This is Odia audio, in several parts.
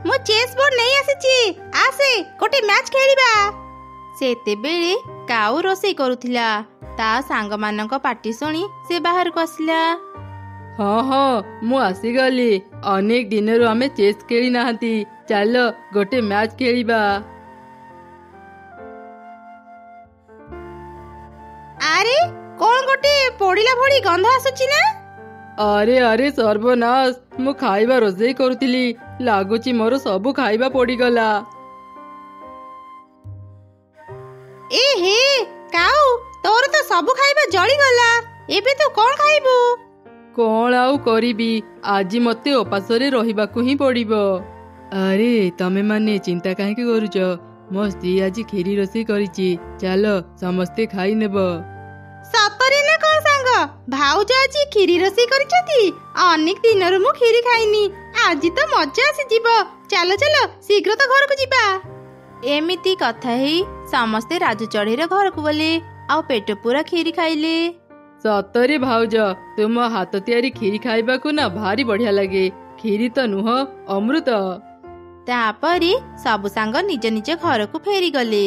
ମୁଁ ଚେସ୍ ବୋର୍ଡ ନେଇ ଆସିଛି, ଆସେ ଗୋଟେ ମ୍ୟାଚ୍ ଖେଳିବା। ସେତେବେଳେ କାଉ ରୋଷେଇ କରୁଥିଲା। ତା ସାଙ୍ଗମାନଙ୍କ ପାଟି ଶୁଣି ସେ ବାହାରକୁ ଆସିଲା। ହଁ ହଁ ମୁଁ ଆସିଗଲି। ଅନେକ ଦିନରୁ ଆମେ ଚେସ୍ ଖେଳି ନାହାନ୍ତି, ଚାଲ ଗୋଟେ ମ୍ୟାଚ୍ ଖେଳିବା। ଆରେ କଣ ଗୋଟେ ପୋଡ଼ିଲା ଭଳି ଗନ୍ଧ ଆସୁଛି ନା? ଆରେ ଆରେ ସର୍ବନାଶ, ମୁଁ ଖାଇବା ରୋଷେଇ କରୁଥିଲି, ଲାଗୁଛି ମୋର ସବୁ ଖାଇବା ପୋଡ଼ିଗଲା। ଏ ହେ କାଉ, ତୋର ତ ସବୁ ଖାଇବା ଜଳିଗଲା। ଏବେ ତୁ କଣ ଖାଇବୁ? କଣ ଆଉ କରିବି, ଆଜି ମତେ ଉପାସରେ ରହିବାକୁ ହିଁ ପଡିବ। ଆରେ ତମେ ମାନେ ଚିନ୍ତା କାହିଁକି କରୁଛ? ମୋ ସ୍ତ୍ରୀ ଆଜି କ୍ଷୀରି ରୋଷେଇ କରିଛି, ଚାଲ ସମସ୍ତେ ଖାଇନେବ। ସତରେ ନା କଣ ସାଙ୍ଗ? ଭାଉଜ ଆଜି କ୍ଷୀରି ରୋଷେଇ କରିଛନ୍ତି? ଅନେକ ଦିନରୁ ମୁଁ କ୍ଷୀରି ଖାଇନି, ଆଜି ତ ମଜା ଆସିଯିବ। ଚାଲ ଚାଲ ଶୀଘ୍ର ତ ଘରକୁ ଯିବା। ଏମିତି କଥା ହେଇ ସମସ୍ତେ ରାଜୁ ଚଢ଼େଇର ଘରକୁ ଗଲେ, ଆଉ ପେଟ ପୁରା କ୍ଷୀରି ଖାଇଲେ। ସତରେ ଭାଉଜ, ତୁମ ହାତ ତିଆରି କ୍ଷୀରି ଖାଇବାକୁ ନା ଭାରି ବଢିଆ ଲାଗେ। କ୍ଷୀରି ତ ନୁହଁ, ଅମୃତ। ତାପରେ ସବୁ ସାଙ୍ଗ ନିଜ ନିଜ ଘରକୁ ଫେରିଗଲେ।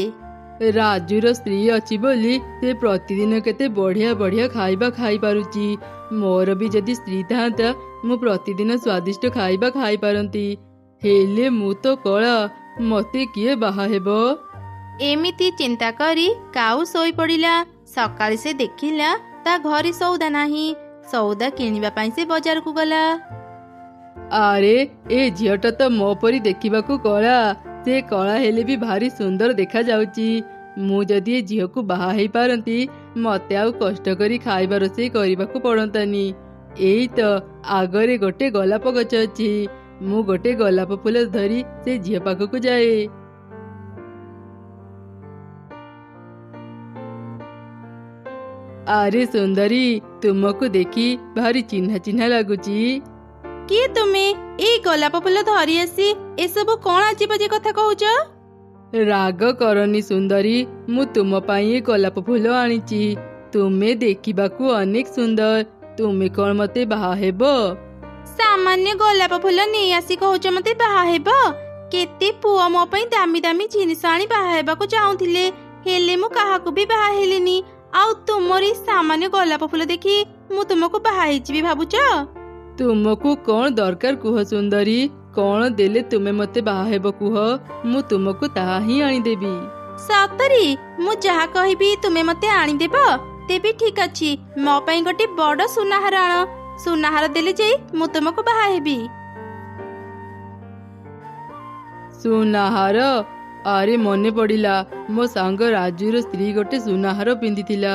ରାଜୁର ସ୍ତ୍ରୀ ଅଛି ବୋଲି ସେ ପ୍ରତିଦିନ କେତେ ବଢିଆ ବଢିଆ ଖାଇବା ଖାଇପାରୁଛି। ମୋର ବି ଯଦି ସ୍ତ୍ରୀ ଥାନ୍ତା, ମୁଁ ପ୍ରତିଦିନ ସ୍ୱାଦିଷ୍ଟ ଖାଇବା ଖାଇପାରନ୍ତି। ହେଲେ ମୁଁ ତ କଳା, ମତେ କିଏ ବାହା ହେବ? ଏମିତି ଚିନ୍ତା କରି କାଉ ଶୋଇପଡ଼ିଲା। ସକାଳେ ସେ ଦେଖିଲା ତା ଘରେ ସଉଦା ନାହିଁ। ସଉଦା କିଣିବା ପାଇଁ ସେ ବଜାରକୁ ଗଲା। ଆରେ ଏ ଝିଅଟା ତ ମୋ ପରି ଦେଖିବାକୁ କଳା। ସେ କଳା ହେଲେ ବି ଭାରି ସୁନ୍ଦର ଦେଖାଯାଉଛି। ମୁଁ ଯଦି ଏ ଝିଅକୁ ବାହା ହେଇପାରନ୍ତି, ମତେ ଆଉ କଷ୍ଟ କରି ଖାଇବା ରୋଷେଇ କରିବାକୁ ପଡନ୍ତାନି। ଏଇ ତ ଆଗରେ ଗୋଟେ ଗୋଲାପ ଗଛ ଅଛି, ମୁଁ ଗୋଟେ ଗୋଲାପ ଫୁଲ ଧରି ସେ ଝିଅ ପାଖକୁ ଯାଏ। ଆରେ ସୁନ୍ଦରୀ, ତୁମକୁ ଦେଖି ଭାରି ଚିହ୍ନା ଚିହ୍ନା ଲାଗୁଛି। କିଏ ତୁମେ? ଏଇ ଗୋଲାପ ଫୁଲ ଧରି ଆସି ଏସବୁ କଣ ଆଜିବ ଯେ କଥା କହୁଛ? ରାଗ କରନି ସୁନ୍ଦରୀ, ମୁଁ ତୁମ ପାଇଁ ଏ ଗୋଲାପ ଫୁଲ ଆଣିଛି। ତୁମେ ଦେଖିବାକୁ ଅନେକ ସୁନ୍ଦର, ତୁମେ କଣ ମତେ ବାହା ହେବ? ସାମାନ୍ୟ ଗୋଲାପ ଫୁଲ ନେଇ ଆସି କହୁଛ ମତେ ବାହା ହେବ? କେତେ ପୁଅ ମୋ ପାଇଁ ଦାମୀ ଦାମୀ ଜିନିଷ ଆଣି ବାହା ହେବାକୁ ଚାହୁଁଥିଲେ, ହେଲେ ମୁଁ କାହାକୁ ବି ବାହା ହେଲିନି। ଆଉ ତୁମର ଏଇ ସାମାନ୍ୟ ଗୋଲାପ ଫୁଲ ଦେଖି ମୁଁ ତୁମକୁ ବାହା ହେଇଯିବି ଭାବୁଛ? ତୁମକୁ କଣ ଦରକାର କୁହ ସୁନ୍ଦରୀ? କଣ ଦେଲେ ତୁମେ ମତେ ବାହା ହେବ କୁହ, ମୁଁ ତୁମକୁ ତାହା ହିଁ ଆଣିଦେବି। ସତରେ? ମୁଁ ଯାହା କହିବି ତୁମେ ମତେ ଆଣିଦେବ? ତେବେ ଠିକ ଅଛି, ମୋ ପାଇଁ ଗୋଟେ ବଡ ସୁନାହାର ଆଣ। ସୁନାହାର ଦେଲେ ଯାଇ ମୁଁ ତୁମକୁ ବାହା ହେବି। ସୁନାହାର? ଆରେ ମନେ ପଡ଼ିଲା, ମୋ ସାଙ୍ଗ ରାଜୁର ସ୍ତ୍ରୀ ଗୋଟେ ସୁନାହାର ପିନ୍ଧିଥିଲା।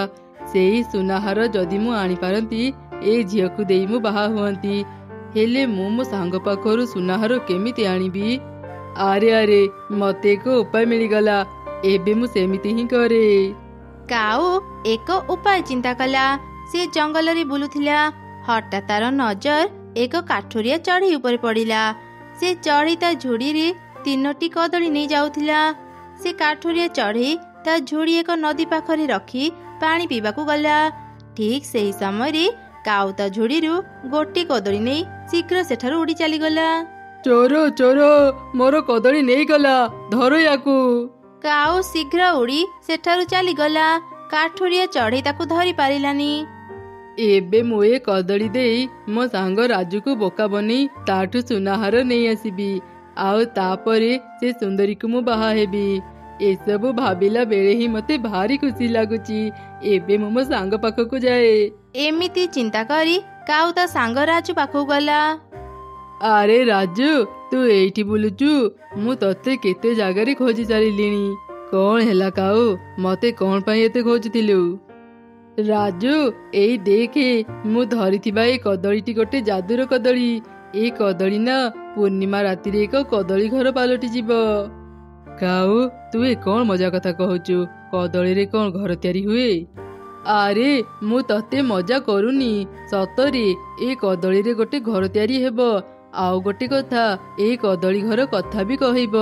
ସେଇ ସୁନାହାର ଯଦି ମୁଁ ଆଣିପାରନ୍ତି, ଏ ଝିଅକୁ ଦେଇ ମୁଁ ବାହା ହୁଅନ୍ତି। ହେଲେ ମୁଁ ମୋ ସାଙ୍ଗ ପାଖରୁ ସୁନାହାର କେମିତି ଆଣିବି? ଆରେ ଆରେ ମତେ ଏକ ଉପାୟ ମିଳିଗଲା, ଏବେ ମୁଁ ସେମିତି ହିଁ କରେ। କାଉ ଏକ ଉପାୟ ଚିନ୍ତା କଲା। ସେ ଜଙ୍ଗଲରେ ବୁଲୁଥିଲା, ହଠାତ୍ ତାର ନଜର ଏକ କାଠୁରିଆ ଚଢ଼େଇ ଉପରେ ପଡ଼ିଲା। ସେ ଚଢ଼େଇ ତା ଝୁଡ଼ିରେ 3ଟି କଦଳୀ ନେଇ ଯାଉଥିଲା। ସେ କାଠୁରିଆ ଚଢ଼େଇ ତା ଝୁଡ଼ି ଏକ ନଦୀ ପାଖରେ ରଖି ପାଣି ପିଇବାକୁ ଗଲା। ଠିକ୍ ସେହି ସମୟରେ କାଉ ତା ଝୁଡ଼ିରୁ ଗୋଟି କଦଳୀ ନେଇ ଶୀଘ୍ର ସେଠାରୁ ଉଡ଼ି ଚାଲିଗଲା। ଚୋର ଚୋର, ମୋର କଦଳୀ ନେଇଗଲା, ଧର ୟାକୁ। କାଉ ଶୀଘ୍ର ଉଡ଼ି ସେଠାରୁ ଚାଲିଗଲା। କାଠୁରିଆ ଚଢ଼େଇ ତାକୁ ଧରି ପାରିଲାନି। ଏବେ ମୁଁ ଏ କଦଳୀ ଦେଇ ମୋ ସାଙ୍ଗ ରାଜୁକୁ ବୋକା ବନେଇ ତାଠୁ ସୁନାହାର ନେଇ ଆସିବି, ଆଉ ତାପରେ ସେ ସୁନ୍ଦରୀକୁ ମୁଁ ବାହା ହେବି। ଏସବୁ ଭାବିଲା ବେଳେ ହିଁ ମତେ ଭାରି ଖୁସି ଲାଗୁଛି। ଏବେ ମୁଁ ମୋ ସାଙ୍ଗ ପାଖକୁ ଯାଏ। ଏମିତି ଚିନ୍ତା କରି କାଉ ତା ସାଙ୍ଗ ରାଜୁ ପାଖକୁ ଗଲା। ଆରେ ରାଜୁ, ତୁ ଏଇଠି ବୁଲୁଛୁ? ମୁଁ ତତେ କେତେ ଜାଗାରେ ଖୋଜି ସାରିଲିଣି। କଣ ହେଲା କାଉ, ମତେ କଣ ପାଇଁ ଏତେ ଖୋଜୁଥିଲୁ? ରାଜୁ ଏଇ ଦେଖେ, ମୁଁ ଧରିଥିବା ଏଇ କଦଳୀଟି ଗୋଟେ ଯାଦୁର କଦଳୀ। ଏଇ କଦଳୀ ନା ପୂର୍ଣ୍ଣିମା ରାତିରେ ଏକ କଦଳୀ ଘର ପାଲଟି ଯିବ। କାଉ, ତୁ ଏ କଣ ମଜା କଥା କହୁଛୁ? କଦଳୀରେ କଣ ଘର ତିଆରି ହୁଏ? ଆରେ ମୁଁ ତତେ ମଜା କରୁନି, ସତରେ ଏ କଦଳୀରେ ଗୋଟେ ଘର ତିଆରି ହେବ। ଆଉ ଗୋଟେ କଥା, ଏଇ କଦଳୀ ଘର କଥା ବି କହିବ।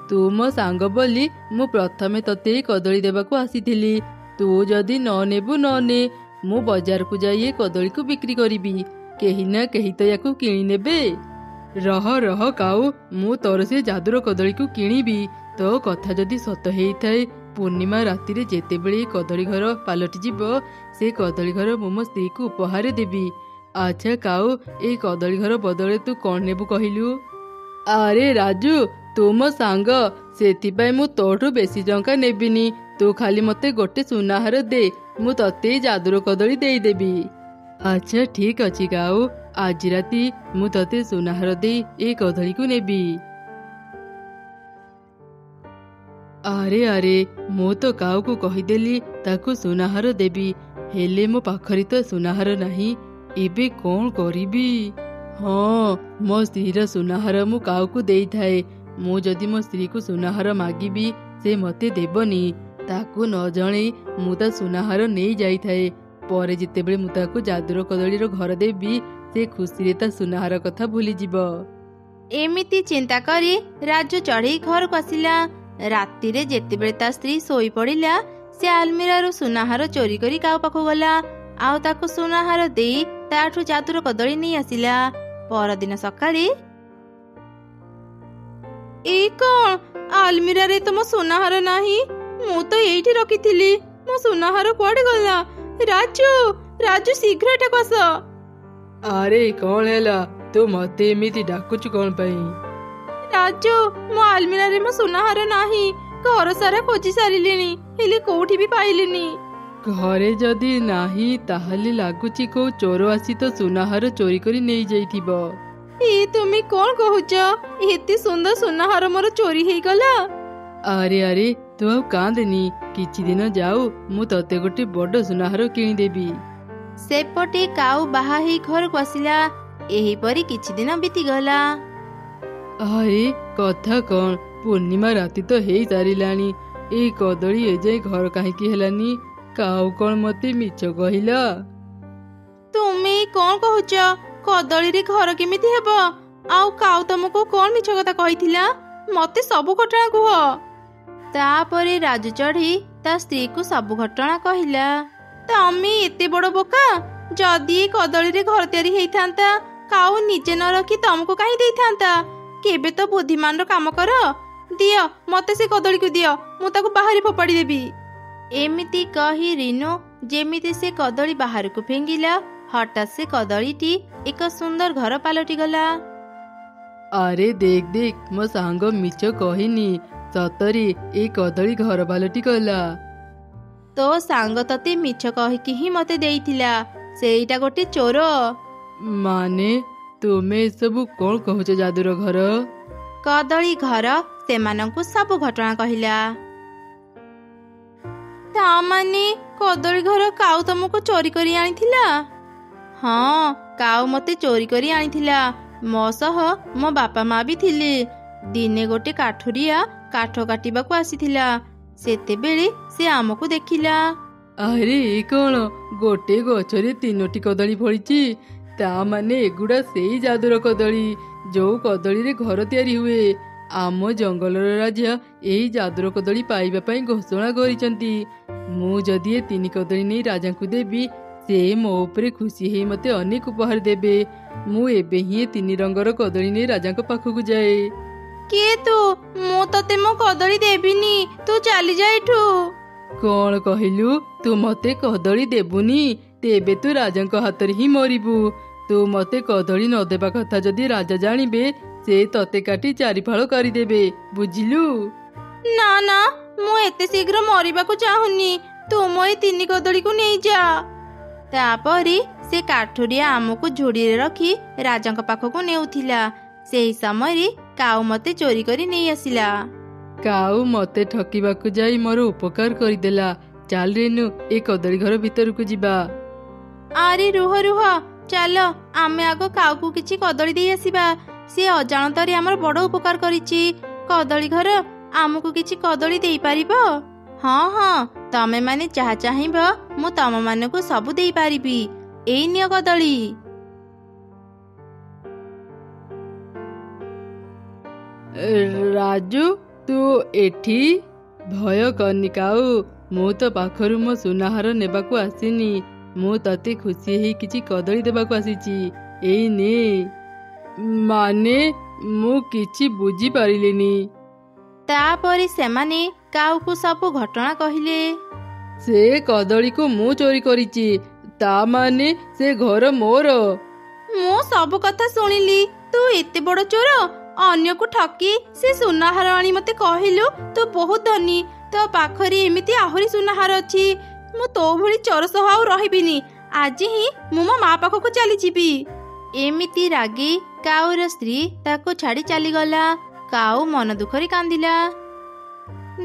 ତୁ ମୋ ସାଙ୍ଗ ବୋଲି ମୁଁ ପ୍ରଥମେ ତତେ ଏଇ କଦଳୀ ଦେବାକୁ ଆସିଥିଲି। ତୁ ଯଦି ନ ନେବୁ ନ ନେ, ମୁଁ ବଜାରକୁ ଯାଇ ଏ କଦଳୀକୁ ବିକ୍ରି କରିବି। କେହି ନା କେହି ତ ୟାକୁ କିଣି ନେବେ। ରହ ରହ କାଉ, ମୁଁ ତୋର ସେ ଯାଦୁର କଦଳୀକୁ କିଣିବି। ତୋ କଥା ଯଦି ସତ ହେଇଥାଏ, ପୂର୍ଣ୍ଣିମା ରାତିରେ ଯେତେବେଳେ କଦଳୀ ଘର ପାଲଟିଯିବ, ସେ କଦଳୀ ଘର ମୁଁ ମୋ ସ୍ତ୍ରୀକୁ ଉପହାର ଦେବି। ଆଚ୍ଛା କାଉ, ଏଇ କଦଳୀ ଘର ବଦଳରେ ତୁ କ'ଣ ନେବୁ କହିଲୁ? ଆରେ ରାଜୁ, ତୁ ମୋ ସାଙ୍ଗ, ସେଥିପାଇଁ ମୁଁ ତୋଠୁ ବେଶୀ ଟଙ୍କା ନେବିନି। ତୁ ଖାଲି ମତେ ଗୋଟେ ସୁନାହାର ଦେ, ମୁଁ ତତେ ଏଇ ଯାଦୁର କଦଳୀ ଦେଇଦେବି। ଆଚ୍ଛା ଠିକ ଅଛି କାଉ, ଆଜି ରାତି ମୁଁ ତତେ ସୁନାହାର ଦେଇ ଏଇ କଦଳୀକୁ ନେବି। ଆରେ ଆରେ, ମୁଁ ତ କାଉକୁ କହିଦେଲି ତାକୁ ସୁନାହାର ଦେବି, ହେଲେ ମୋ ପାଖରେ ତ ସୁନାହାର ନାହିଁ। ଏବେ କ'ଣ କରିବି? ହଁ, ମୋ ସ୍ତ୍ରୀର ସୁନାହାର ମୁଁ କାଉକୁ ଦେଇଥାଏ। ମୁଁ ଯଦି ମୋ ସ୍ତ୍ରୀକୁ ସୁନାହାର ମାଗିବି, ସେ ମତେ ଦେବନି। ତାକୁ ନ ଜଣେଇ ମୁଁ ତା ସୁନାହାର ନେଇ ଯାଇଥାଏ। ପରେ ଯେତେବେଳେ ମୁଁ ତାକୁ ଯାଦୁର କଦଳୀର ଘର ଦେବି, ସେ ଖୁସିରେ ତା ସୁନାହାର କଥା ଭୁଲିଯିବ। ଏମିତି ଚିନ୍ତା କରି ରାଜୁ ଚଢ଼େଇ ଘରକୁ ଆସିଲା। ରାତିରେ ଯେତେବେଳେ ତା ସ୍ତ୍ରୀ ଶୋଇ ପଡ଼ିଲା, ସେ ଆଲମିରାରୁ ସୁନାହାର ଚୋରି କରି କାଉ ପାଖକୁ ଗଲା, ଆଉ ତାକୁ ସୁନାହାର ଦେଇ ତାଠୁ ଯାଦୁର କଦଳୀ ନେଇ ଆସିଲା। ପରଦିନ ସକାଳେ, ଏଇ କ'ଣ, ଆଲମିରାରେ ତ ମୋ ସୁନାହାର ନାହିଁ। ମୁଁ ତ ଏଇଠି ରଖିଥିଲି, ମୋ ସୁନାହାର କୁଆଡେ ଗଲା? ରାଜୁ, ରାଜୁ ଶୀଘ୍ର ଏଠାକୁ ଆସ। ଆରେ କ'ଣ ହେଲା? ତୁ ମତେ ଏମିତି ଡାକୁଛୁ କ'ଣ ପାଇଁ? ରାଜୁ, ମୋ ଆଲମିରାରେ ମୋ ସୁନାହାର ନାହିଁ। ଘର ସାରା ଖୋଜି ସାରିଲିଣି, ହେଲେ କୋଉଠି ବି ପାଇଲିନି। ଘରେ ଯଦି ନାହିଁ, ତାହେଲେ ଲାଗୁଛି କୋଉ ଚୋର ଆସି ତ ସୁନାହାର ଚୋରି କରି ନେଇଯାଇଥିବ। ତୁମେ କ'ଣ କହୁଛ? ଏତେ ସୁନ୍ଦର ସୁନାହାର ମୋର ଚୋରି ହେଇଗଲା। ଆରେ ଆରେ, ତୁ ଆଉ କାନ୍ଦେନି, କିଛି ଦିନ ଯାଉ, ମୁଁ ତତେ ଗୋଟେ ବଡ ସୁନାହାର କିଣିଦେବି। ସେପଟେ କାଉ ବାହା ହେଇ ଘରକୁ ଆସିଲା। ଏହିପରି କିଛି ଦିନ ବିତିଗଲା। ଆରେ କଥା କ'ଣ, ପୂର୍ଣ୍ଣିମା ରାତି ତ ହେଇ ସାରିଲାଣି, ଏଇ କଦଳୀ ଏଯାଏ ଘର କାହିଁକି ହେଲାନି? କାଉ କ'ଣ ମତେ ମିଛ କହିଲା? ତୁମେ କ'ଣ କହୁଛ? କଦଳୀରେ ଘର କେମିତି ହେବ? ଆଉ କାଉ ତମକୁ କ'ଣ ମିଛ କଥା କହିଥିଲା? ମତେ ସବୁ ଘଟଣା କୁହ। ତାପରେ ରାଜୁ ଚଢ଼େଇ ତା ସ୍ତ୍ରୀକୁ ସବୁ ଘଟଣା କହିଲା। ତମେ ଏତେ ବଡ଼ ବୋକା! ଯଦି କଦଳୀରେ ଘର ତିଆରି ହେଇଥାନ୍ତା, କାଉ ନିଜେ ନ ରଖି ତମକୁ କାହିଁ ଦେଇଥାନ୍ତା? କେବେ ତ ବୁଦ୍ଧିମାନର କାମ କର। ଦିଅ ମତେ ସେ କଦଳୀକୁ ଦିଅ, ମୁଁ ତାକୁ ବାହାରେ ଫୋପାଡ଼ି ଦେବି। ଏମିତି କହି ରିନୁ ଯେମିତି ସେ କଦଳୀ ବାହାରକୁ ଫିଙ୍ଗିଲା, ହଠାତ୍ ସେ କଦଳୀଟି ଏକ ସୁନ୍ଦର ଘର ପାଲଟିଗଲା। ଆରେ ଦେଖ ଦେଖ, ମୋ ସାଙ୍ଗ ମିଛ କହିନି, ସତରେ ଏଇ କଦଳୀ ଘର ପାଲଟି ଗଲା। ତୋ ସାଙ୍ଗ ତତେ ମିଛ କହିକି ହିଁ ମତେ ଦେଇଥିଲା, ସେଇଟା ଗୋଟେ ଚୋର। ମାନେ ତୁମେ ଏସବୁ କ'ଣ କହୁଛ? ଯାଦୁର ଘର? କଦଳୀ ଘର ସେମାନଙ୍କୁ ସବୁ ଘଟଣା କହିଲା। ତାମାନେ କଦଳୀ ଘର କାଉ ତମକୁ ଚୋରି କରି ଆଣିଥିଲା? ହଁ, କାଉ ମତେ ଚୋରି କରି ଆଣିଥିଲା। ମୋ ସହ ମୋ ବାପା ମା ବି ଥିଲେ। ଦିନେ ଗୋଟେ କାଠୁରିଆ କାଠ କାଟିବାକୁ ଆସିଥିଲା, ସେତେବେଳେ ସେ ଆମକୁ ଦେଖିଲା। ଆରେ ଏ କ'ଣ, ଗୋଟେ ଗଛରେ 3ଟି କଦଳୀ ଫଳିଛି। ତା ମାନେ ଏଗୁଡ଼ା ସେଇ ଯାଦୁର କଦଳୀ, ଯୋଉ କଦଳୀରେ ଘର ତିଆରି ହୁଏ। ଆମ ଜଙ୍ଗଲର ରାଜା ଏହି ଯାଦୁର କଦଳୀ ପାଇବା ପାଇଁ ଘୋଷଣା କରିଛନ୍ତି। ମୁଁ ଯଦି ଏ 3 କଦଳୀ ନେଇ ରାଜାଙ୍କୁ ଦେବି, ସେ ମୋ ଉପରେ ଖୁସି ହେଇ ମତେ ଅନେକ ଉପହାର ଦେବେ। ମୁଁ ଏବେ ହିଁ 3 ରଙ୍ଗର କଦଳୀ ନେଇ ରାଜାଙ୍କ ପାଖକୁ ଯାଏ। କିଏ ତୁ? ମୁଁ ତତେ ମୋ କଦଳୀ ଦେବିନି, ତୁ ଚାଲିଯା ଏଠୁ। କ'ଣ କହିଲୁ? ତୁ ମତେ କଦଳୀ ଦେବୁନି? ତେବେ ତୁ ରାଜାଙ୍କ ହାତରେ ହିଁ ମରିବୁ। ତୁ ମତେ କଦଳୀ ନ ଦେବା କଥା ଯଦି ରାଜା ଜାଣିବେ, ସେ ତତେ କାଟି 4 ଫାଳ କରିଦେବେ, ବୁଝିଲୁ? ନା ନା, ମୁଁ ଏତେ ଶୀଘ୍ର ମରିବାକୁ ଚାହୁଁନି। ତୁ ମୋ ଏ 3 କଦଳୀକୁ ନେଇଯା। ତାପରେ ସେ କାଠୁରିଆ ଆମକୁ ଝୁଡ଼ିରେ ରଖି ରାଜାଙ୍କ ପାଖକୁ ନେଉଥିଲା। ସେହି ସମୟରେ କାଉ ମତେ ଚୋରି କରି ନେଇ ଆସିଲା। କାଉ ମତେ ଠକିବାକୁ ଯାଇ ମୋର ଉପକାର କରିଦେଲା। ଚାଲ ରେନୁ, ଏ କଦଳୀ ଘର ଭିତରକୁ ଯିବା। ଆରେ ରୁହ ରୁହ, ଚାଲ ଆମେ ଆଗ କାଉକୁ କିଛି କଦଳୀ ଦେଇ ଆସିବା। ସେ ଅଜାଣତରେ ଆମର ବଡ଼ ଉପକାର କରିଛି। କଦଳୀ ଘର ଆମକୁ କିଛି କଦଳୀ ଦେଇପାରିବ? ହଁ ହଁ, ତମେ ମାନେ ଯାହା ଚାହିଁବ ମୁଁ ତମମାନଙ୍କୁ ସବୁ ଦେଇପାରିବି। ଏଇ ନିଅ କଦଳୀ। ରାଜୁ, ତୁ ଏଠି? ଭୟ କରନି କାଉ, ମୁଁ ତ ପାଖରୁ ମୋ ସୁନାହାର ନେବାକୁ ଆସିନି। ମୁଁ ତତେ ଖୁସି ହେଇ କିଛି କଦଳୀ ଦେବାକୁ ଆସିଛି। ଏଇ ନେ। ମାନେ ମୁଁ କିଛି ବୁଝିପାରିଲିନି। ତାପରେ ସେମାନେ କାଉକୁ ସବୁ ଘଟଣା କହିଲେ। ସେ କଦଳୀକୁ ମୁଁ ଚୋରି କରିଛି, ତା ମାନେ ସେ ଘର ମୋର। ମୁଁ ସବୁ କଥା ଶୁଣିଲି। ତୁ ଏତେ ବଡ ଚୋର, ଅନ୍ୟକୁ ଠକି ସେ ସୁନାହାର ଆଣି ମତେ କହିଲୁ ତୁ ବହୁତ ଧନୀ, ତୋ ପାଖରେ ଏମିତି ଆହୁରି ସୁନାହାର ଅଛି। ମୁଁ ତୋ ଭଳି ଚୋର ସହ ଆଉ ରହିବିନି। ଆଜି ହିଁ ମୁଁ ମୋ ମା ପାଖକୁ ଚାଲିଯିବି। ଏମିତି ରାଗି କାଉର ସ୍ତ୍ରୀ ତାକୁ ଛାଡ଼ି ଚାଲିଗଲା। କାଉ ମନ ଦୁଃଖରେ କାନ୍ଦିଲା।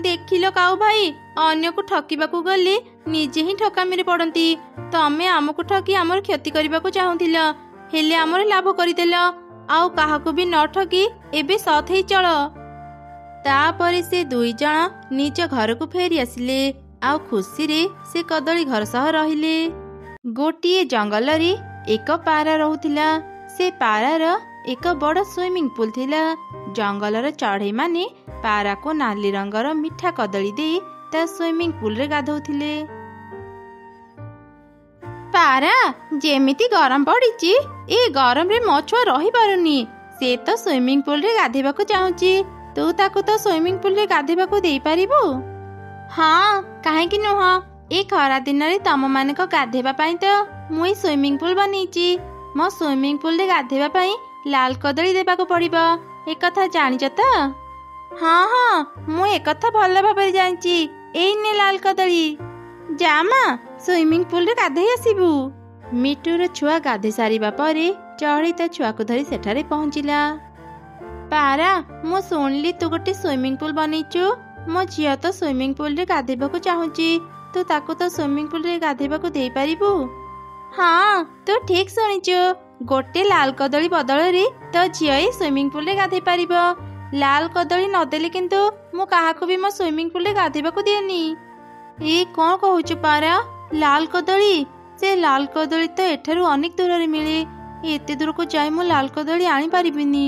ଦେଖିଲ କାଉ ଭାଇ, ଅନ୍ୟକୁ ଠକିବାକୁ ଗଲେ ନିଜେ ହିଁ ଠକାମିରେ ପଡନ୍ତି। ତମେ ଆମକୁ ଠକି ଆମର କ୍ଷତି କରିବାକୁ ଚାହୁଁଥିଲ, ହେଲେ ଆମର ଲାଭ କରିଦେଲ। ଆଉ କାହାକୁ ବି ନ ଠକି ଏବେ ସତ୍ ହେଇ ଚଳ। ତାପରେ ସେ ଦୁଇ ଜଣ ନିଜ ଘରକୁ ଫେରି ଆସିଲେ। ଆଉ ଖୁସିରେ ସେ କଦଳୀ ଘର ସହ ରହିଲେ। ଗୋଟିଏ ଜଙ୍ଗଲରେ ଏକ ପାରା ରହୁଥିଲା। ସେ ପାରାର ଏକ ବଡ଼ ସୁଇମିଂ ପୁଲ ଥିଲା। ଜଙ୍ଗଲର ଚଢ଼େଇମାନେ ପାରାକୁ ନାଲି ରଙ୍ଗର ମିଠା କଦଳୀ ଦେଇ ତା ସୁଇମିଂ ପୁଲରେ ଗାଧଉଥିଲେ। ପାରା, ଯେମିତି ଗରମ ପଡ଼ିଛି, ଏ ଗରମରେ ମୋ ଛୁଆ ରହିପାରୁନି। ସେ ତ ସୁଇମିଂ ପୁଲରେ ଗାଧେଇବାକୁ ଚାହୁଁଛି। ତୁ ତାକୁ ତ ସୁଇମିଂ ପୁଲରେ ଗାଧେଇବାକୁ ଦେଇପାରିବୁ? ହଁ, କାହିଁକି ନୁହଁ। ଏ ଖରା ଦିନରେ ତମମାନଙ୍କ ଗାଧେଇବା ପାଇଁ ତ ମୁଁ ଏ ସୁଇମିଂ ପୁଲ ବନେଇଛି। ମୋ ସୁଇମିଂ ପୁଲରେ ଗାଧେଇବା ପାଇଁ ଲାଲ କଦଳୀ ଦେବାକୁ ପଡ଼ିବ। ଏକଥା ଜାଣିଛ ତ? ହଁ ହଁ, ମୁଁ ଏକଥା ଭଲ ଭାବରେ ଜାଣିଛି। ଏଇ ନେ ଲାଲ କଦଳୀ। ଯା ମା, ସୁଇମିଂ ପୁଲରେ ଗାଧେଇ ଆସିବୁ। ମିଟୁର ଛୁଆ ଗାଧେଇ ସାରିବା ପରେ ଚଢ଼େଇ ତା ଛୁଆକୁ ଧରି ସେଠାରେ ପହଞ୍ଚିଲା। ପାରା, ମୁଁ ଶୁଣିଲି ତୁ ଗୋଟେ ସୁଇମିଂ ପୁଲ ବନେଇଛୁ। ମୋ ଝିଅ ତ ସୁଇମିଂ ପୁଲରେ ଗାଧେଇବାକୁ ଚାହୁଁଛି। ତୁ ତାକୁ ତ ସୁଇମିଂ ପୁଲରେ ଗାଧେଇବାକୁ ଦେଇପାରିବୁ? ହଁ, ତୁ ଠିକ୍ ଶୁଣିଛୁ। ଗୋଟେ ଲାଲ କଦଳୀ ବଦଳରେ ତୋ ଝିଅ ଏ ସୁଇମିଂ ପୁଲରେ ଗାଧେଇ ପାରିବ। ଲାଲ କଦଳୀ ନଦେଲେ କିନ୍ତୁ ମୁଁ କାହାକୁ ବି ମୋ ସୁଇମିଂ ପୁଲରେ ଗାଧେଇବାକୁ ଦିଏନି। ଏ କ'ଣ କହୁଛୁ ପାରା? ଲାଲ କଦଳୀ? ସେ ଲାଲ କଦଳୀ ତ ଏଠାରୁ ଅନେକ ଦୂରରେ ମିଳେ। ଏତେ ଦୂରକୁ ଯାଇ ମୁଁ ଲାଲ କଦଳୀ ଆଣିପାରିବିନି।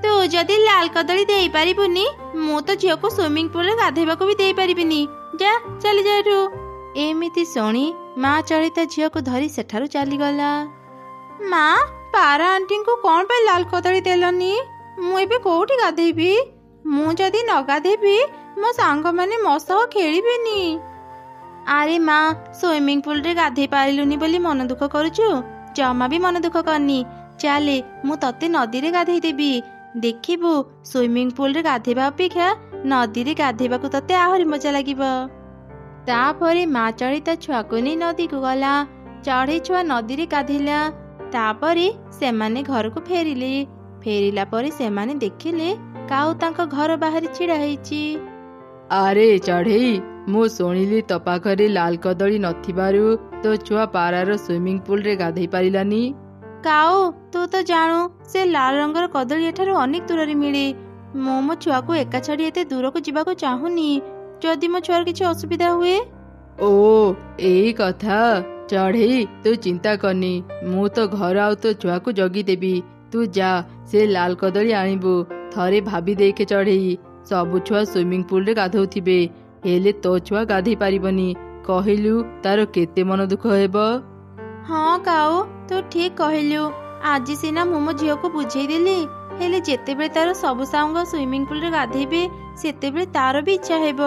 ତୁ ଯଦି ଲାଲ କଦଳୀ ଦେଇପାରିବୁନି, ମୁଁ ତ ଝିଅକୁ ସୁଇମିଂ ପୁଲରେ ଗାଧେଇବାକୁ ବି ଦେଇପାରିବିନି। ଯା, ଚାଲିଯା ଏଠୁ। ଏମିତି ଶୁଣି ମା ଚଢ଼େଇ ତା ଝିଅକୁ ଧରି ସେଠାରୁ ଚାଲିଗଲା। ମା, ପାରା ଆଣ୍ଟିଙ୍କୁ କ'ଣ ପାଇଁ ଲାଲ କଦଳୀ ଦେଲନି? ମୁଁ ଏବେ କୋଉଠି ଗାଧେଇବି? ମୁଁ ଯଦି ନ ଗାଧେଇବି ମୋ ସାଙ୍ଗମାନେ ମୋ ସହ ଖେଳିବେନି। ଆରେ ମା, ସୁଇମିଂ ପୁଲରେ ଗାଧେଇ ପାରିଲୁନି ବୋଲି ମନ ଦୁଃଖ କରୁଛୁ? ଜମା ବି ମନ ଦୁଃଖ କରନି। ଚାଲେ, ମୁଁ ତତେ ନଦୀରେ ଗାଧେଇ ଦେବି। ଦେଖିବୁ, ସୁଇମିଂ ପୁଲରେ ଗାଧେଇବା ଅପେକ୍ଷା ନଦୀରେ ଗାଧେଇବାକୁ ତତେ ଆହୁରି ମଜା ଲାଗିବ। ତାପରେ ମା ଚଢ଼େଇ ତା ଛୁଆକୁ ନେଇ ନଦୀକୁ ଗଲା। ଚଢ଼େଇ ଛୁଆ ନଦୀରେ ଗାଧେଇଲା। ତାପରେ ସେମାନେ ଘରକୁ ଫେରିଲେ। ଫେରିଲା ପରେ ସେମାନେ ଦେଖିଲେ କାଉ ତାଙ୍କ ଘର ବାହାରେ ଛିଡ଼ା ହେଇଛି। ଆରେ ଚଢ଼େଇ, ମୁଁ ଶୁଣିଲି ତୋ ପାଖରେ ଲାଲ କଦଳୀ ନଥିବାରୁ ତୋ ଛୁଆ ପାରାର ସୁଇମିଂ ପୁଲରେ ଗାଧେଇ ପାରିଲାନି। କାଉ, ତୁ ତ ଜାଣୁ ସେ ଲାଲ ରଙ୍ଗର କଦଳୀ ଏଠାରୁ ଅନେକ ଦୂରରେ ମିଳେ। ମୁଁ ମୋ ଛୁଆକୁ ଏକା ଛାଡ଼ି ଏତେ ଦୂରକୁ ଯିବାକୁ ଚାହୁଁନି। ଯଦି ମୋ ଛୁଆର କିଛି ଅସୁବିଧା ହୁଏ? ଓ, ଏଇ କଥା। ଚଢ଼େଇ, ତୁ ଚିନ୍ତା କରନି। ମୁଁ ତ ଘର ଆଉ ତୋ ଛୁଆକୁ ଜଗିଦେବି। ତୁ ଯା, ସେ ଲାଲ କଦଳୀ ଆଣିବୁ। ଥରେ ଭାବି ଦେଖେ ଚଢ଼େଇ, ସବୁ ଛୁଆ ସୁଇମିଂ ପୁଲରେ ଗାଧଉଥିବେ, ହେଲେ ତୋ ଛୁଆ ଗାଧେଇ ପାରିବନି। କହିଲୁ ତାର କେତେ ମନ ଦୁଃଖ ହେବ? ହଁ କାଉ, ତୁ ଠିକ୍ କହିଲୁ। ଆଜି ସିନା ମୁଁ ମୋ ଝିଅକୁ ବୁଝେଇଦେଲି, ହେଲେ ଯେତେବେଳେ ତାର ସବୁ ସାଙ୍ଗ ସୁଇମିଂ ପୁଲରେ ଗାଧେଇବେ ସେତେବେଳେ ତାର ବି ଇଚ୍ଛା ହେବ।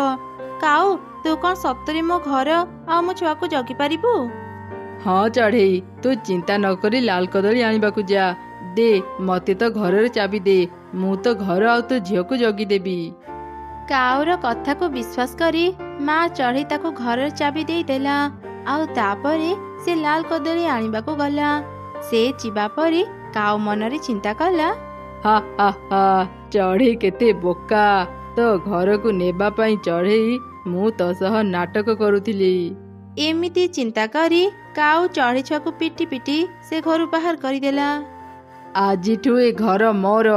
କାଉ, ତୁ କ'ଣ ସତରେ ମୋ ଘର ଆଉ ମୋ ଛୁଆକୁ ଜଗିପାରିବୁ? ହଁ ଚଢ଼େଇ, ତୁ ଚିନ୍ତା ନ କରି ଲାଲ କଦଳୀ ଆଣିବାକୁ ଯା। ଦେ, ମତେ ତ ଘରର ଚାବି ଦେ। ମୁଁ ତ ଘର ଆଉ ତୋ ଝିଅକୁ ଜଗିଦେବି। କାଉର କଥାକୁ ବିଶ୍ୱାସ କରି ମା ଚଢ଼େଇ ତାକୁ ଘରର ଚାବି ଦେଇଦେଲା। ଆଉ ତାପରେ ସେ ଲାଲ କଦଳୀ ଆଣିବାକୁ ଗଲା। ସେ ଯିବା ପରେ କାଉ ମନରେ ଚିନ୍ତା କଲା, ହା ହା ହା, ଚଢ଼େଇ କେତେ ବୋକା। ତୋ ଘରକୁ ନେବା ପାଇଁ ଚଢ଼େଇ ମୁଁ ତୋ ସହ ନାଟକ କରୁଥିଲି। ଏମିତି ଚିନ୍ତା କରି କାଉ ଚଢ଼େଇ ଛୁଆକୁ ପିଟି ପିଟି ସେ ଘରୁ ବାହାର କରିଦେଲା। ଆଜିଠୁ ଏ ଘର ମୋର।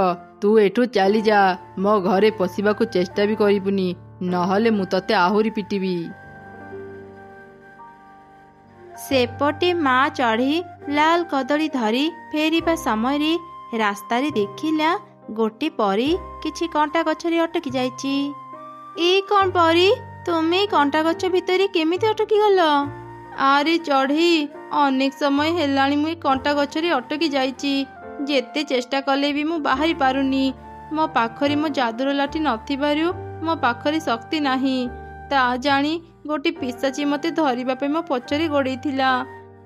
ତୁ ଏଠୁ ଚାଲିଯା। ମୋ ଘରେ ପଶିବାକୁ ଚେଷ୍ଟା ବି କରିବୁନି, ନହେଲେ ମୁଁ ତତେ ଆହୁରି ପିଟିବି। ସେପଟେ ମା ଚଢ଼େଇ ଲାଲ କଦଳୀ ଧରି ଫେରିବା ସମୟରେ ରାସ୍ତାରେ ଦେଖିଲା ଗୋଟେ ପରୀ କିଛି କଣ୍ଟା ଗଛରେ ଅଟକି ଯାଇଛି। ଏ କ'ଣ ପରୀ, ତୁମେ କଣ୍ଟା ଗଛ ଭିତରେ କେମିତି ଅଟକି ଗଲ? ଆରେ ଚଢ଼େଇ, ଅନେକ ସମୟ ହେଲାଣି ମୁଁ ଏ କଣ୍ଟା ଗଛରେ ଅଟକି ଯାଇଛି। ଯେତେ ଚେଷ୍ଟା କଲେ ବି ମୁଁ ବାହାରି ପାରୁନି। ମୋ ପାଖରେ ମୋ ଯାଦୁର ଲାଠି ନଥିବାରୁ ମୋ ପାଖରେ ଶକ୍ତି ନାହିଁ। ତା ଜାଣି ଗୋଟିଏ ପିଶାଚି ମୋତେ ଧରିବା ପାଇଁ ମୋ ପଛରେ ଗୋଡ଼େଇଥିଲା।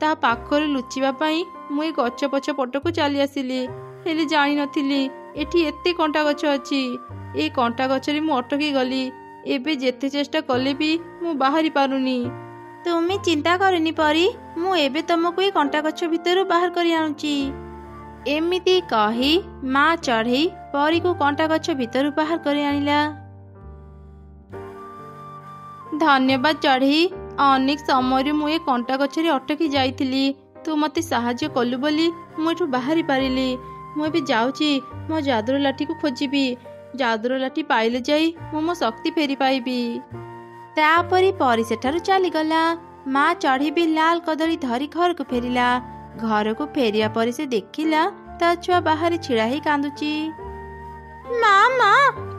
ତା ପାଖରୁ ଲୁଚିବା ପାଇଁ ମୁଁ ଏ ଗଛ ପଛ ପଟକୁ ଚାଲି ଆସିଲି। ହେଲେ ଜାଣିନଥିଲି ଏଠି ଏତେ କଣ୍ଟା ଗଛ ଅଛି। ଏ କଣ୍ଟା ଗଛରେ ମୁଁ ଅଟକି ଗଲି। ଏବେ ଯେତେ ଚେଷ୍ଟା କଲେ ବି ମୁଁ ବାହାରି ପାରୁନି। ତୁମେ ଚିନ୍ତା କରନି ପରି, ମୁଁ ଏବେ ତମକୁ ଏ କଣ୍ଟା ଗଛ ଭିତରୁ ବାହାର କରି ଆଣୁଛି। ଏମିତି କହି ମା ଚଢ଼େଇ ପରୀକୁ କଣ୍ଟା ଗଛ ଭିତରୁ ବାହାର କରି ଆଣିଲା। ଧନ୍ୟବାଦ ଚଢ଼େଇ, ଅନେକ ସମୟରୁ ମୁଁ ଏ କଣ୍ଟା ଗଛରେ ଅଟକି ଯାଇଥିଲି। ତୁ ମୋତେ ସାହାଯ୍ୟ କଲୁ ବୋଲି ମୁଁ ଏଠୁ ବାହାରି ପାରିଲି। ମୁଁ ଏବେ ଯାଉଛି ମୋ ଯାଦୁର ଲାଠିକୁ ଖୋଜିବି। ଯାଦୁର ଲାଠି ପାଇଲେ ଯାଇ ମୁଁ ମୋ ଶକ୍ତି ଫେରି ପାଇବି। ତାପରେ ପରୀ ସେଠାରୁ ଚାଲିଗଲା। ମା ଚଢ଼େଇ ବି ଲାଲ କଦଳୀ ଧରି ଘରକୁ ଫେରିଲା। ଘରକୁ ଫେରିବା ପରେ ସେ ଦେଖିଲା ତା ଛୁଆ ବାହାରେ ଛିଡ଼ା ହେଇ କାନ୍ଦୁଛି। ମା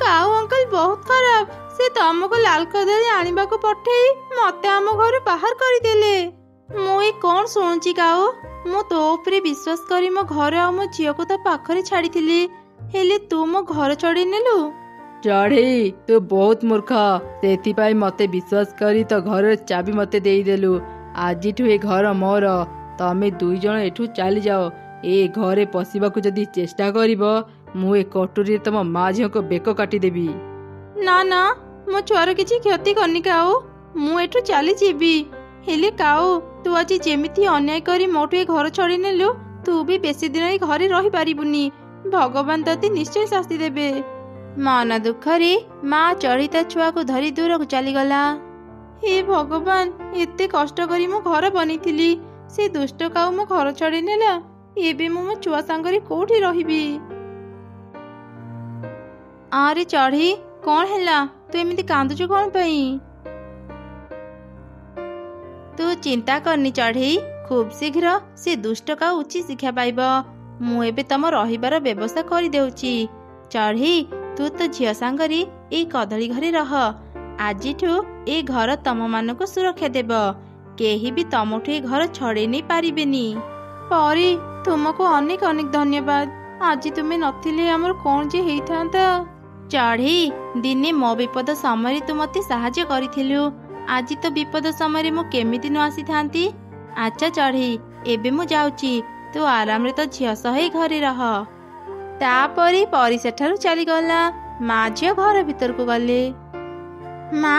କାଉ ଅଙ୍କଲ ବହୁତ ଖରାପ। ସେ ତମକୁ ଲାଲ କଦଳୀ ଆଣିବାକୁ ପଠେଇ ମତେ ଆମ ଘରୁ ବାହାର କରିଦେଲେ। ମୁଁ ଏ କଣ ଶୁଣୁଛି କାଉ? ମୁଁ ତୋ ଉପରେ ବିଶ୍ୱାସ କରି ମୋ ଘର ଆଉ ମୋ ଝିଅକୁ ତୋ ପାଖରେ ଛାଡ଼ିଥିଲି, ହେଲେ ତୁ ମୋ ଘର ଛଡ଼େଇ ନେଲୁ। ଚଢ଼େଇ, ତୁ ବହୁତ ମୂର୍ଖ। ସେଥିପାଇଁ ମତେ ବିଶ୍ୱାସ କରି ତ ଘରର ଚାବି ମତେ ଦେଇଦେଲୁ। ଆଜିଠୁ ଏ ଘର ମୋର। ତମେ 2 ଜଣ ଏଠୁ ଚାଲିଯାଅ। ଏ ଘରେ ପଶିବାକୁ ଯଦି ଚେଷ୍ଟା କରିବ, ମୁଁ ଏ କଟୁରୀରେ ତମ ମା ଝିଅଙ୍କ ବେକ କାଟିଦେବି। ନା, ମୋ ଛୁଆର କିଛି କ୍ଷତି କରିନି କାଉ। ମୁଁ ଏଠୁ ଚାଲିଯିବି। ହେଲେ କାଉ, ତୁ ଆଜି ଯେମିତି ଅନ୍ୟାୟ କରି ମୋଠୁ ଏ ଘର ଛଡ଼େଇ ନେଲୁ, ତୁ ବି ବେଶୀ ଦିନ ଏ ଘରେ ରହିପାରିବୁନି। ଭଗବାନ ତତେ ନିଶ୍ଚୟ ଶାସ୍ତି ଦେବେ। ମନ ଦୁଃଖରେ ମା ଚଢ଼େଇ ତା ଛୁଆକୁ ଧରି ଦୂରକୁ ଚାଲିଗଲା। ହେ ଭଗବାନ, ଏତେ କଷ୍ଟ କରି ମୁଁ ଘର ବନେଇଥିଲି, ସେ ଦୁଷ୍ଟ କାଉ ମୋ ଘର ଛଡ଼େଇ ନେଲା। ଏବେ ମୁଁ ମୋ ଛୁଆ ସାଙ୍ଗରେ କୋଉଠି ରହିବି? ଆରେ ଚଢ଼େଇ, କଣ ହେଲା? ତୁ ଏମିତି କାନ୍ଦୁଛୁ କଣ ପାଇଁ? ତୁ ଚିନ୍ତା କରନି ଚଢ଼େଇ, ଖୁବ୍ ଶୀଘ୍ର ସେ ଦୁଷ୍ଟ କାଉ ଉଚିତ ଶିକ୍ଷା ପାଇବ। ମୁଁ ଏବେ ତମ ରହିବାର ବ୍ୟବସ୍ଥା କରିଦେଉଛି। ଚଢ଼େଇ, ତୁ ତ ଝିଅ ସାଙ୍ଗରେ ଏଇ କଦଳୀ ଘରେ ରହ। ଆଜିଠୁ ଏ ଘର ତମମାନଙ୍କୁ ସୁରକ୍ଷା ଦେବ। କେହି ବି ତମଠୁ ଏ ଘର ଛଡ଼େଇ ନେଇ ପାରିବେନି। ପରୀ, ତୁମକୁ ଅନେକ ଅନେକ ଧନ୍ୟବାଦ। ଆଜି ତୁମେ ନଥିଲେ ଆମର କଣ ଯେ ହେଇଥାନ୍ତା। ଚଢ଼େଇ, ଦିନେ ମୋ ବିପଦ ସମୟରେ ତୁ ମୋତେ ସାହାଯ୍ୟ କରିଥିଲୁ। ଆଜି ତ ବିପଦ ସମୟରେ ମୁଁ କେମିତି ନ ଆସିଥାନ୍ତି। ଆଚ୍ଛା ଚଢ଼େଇ, ଏବେ ମୁଁ ଯାଉଛି। ତୁ ଆରାମରେ ତ ଝିଅ ସହ ଘରେ ରହ। ତାପରେ ପରୀ ସେଠାରୁ ଚାଲିଗଲା। ମା ଝିଅ ଘର ଭିତରକୁ ଗଲେ। ମା,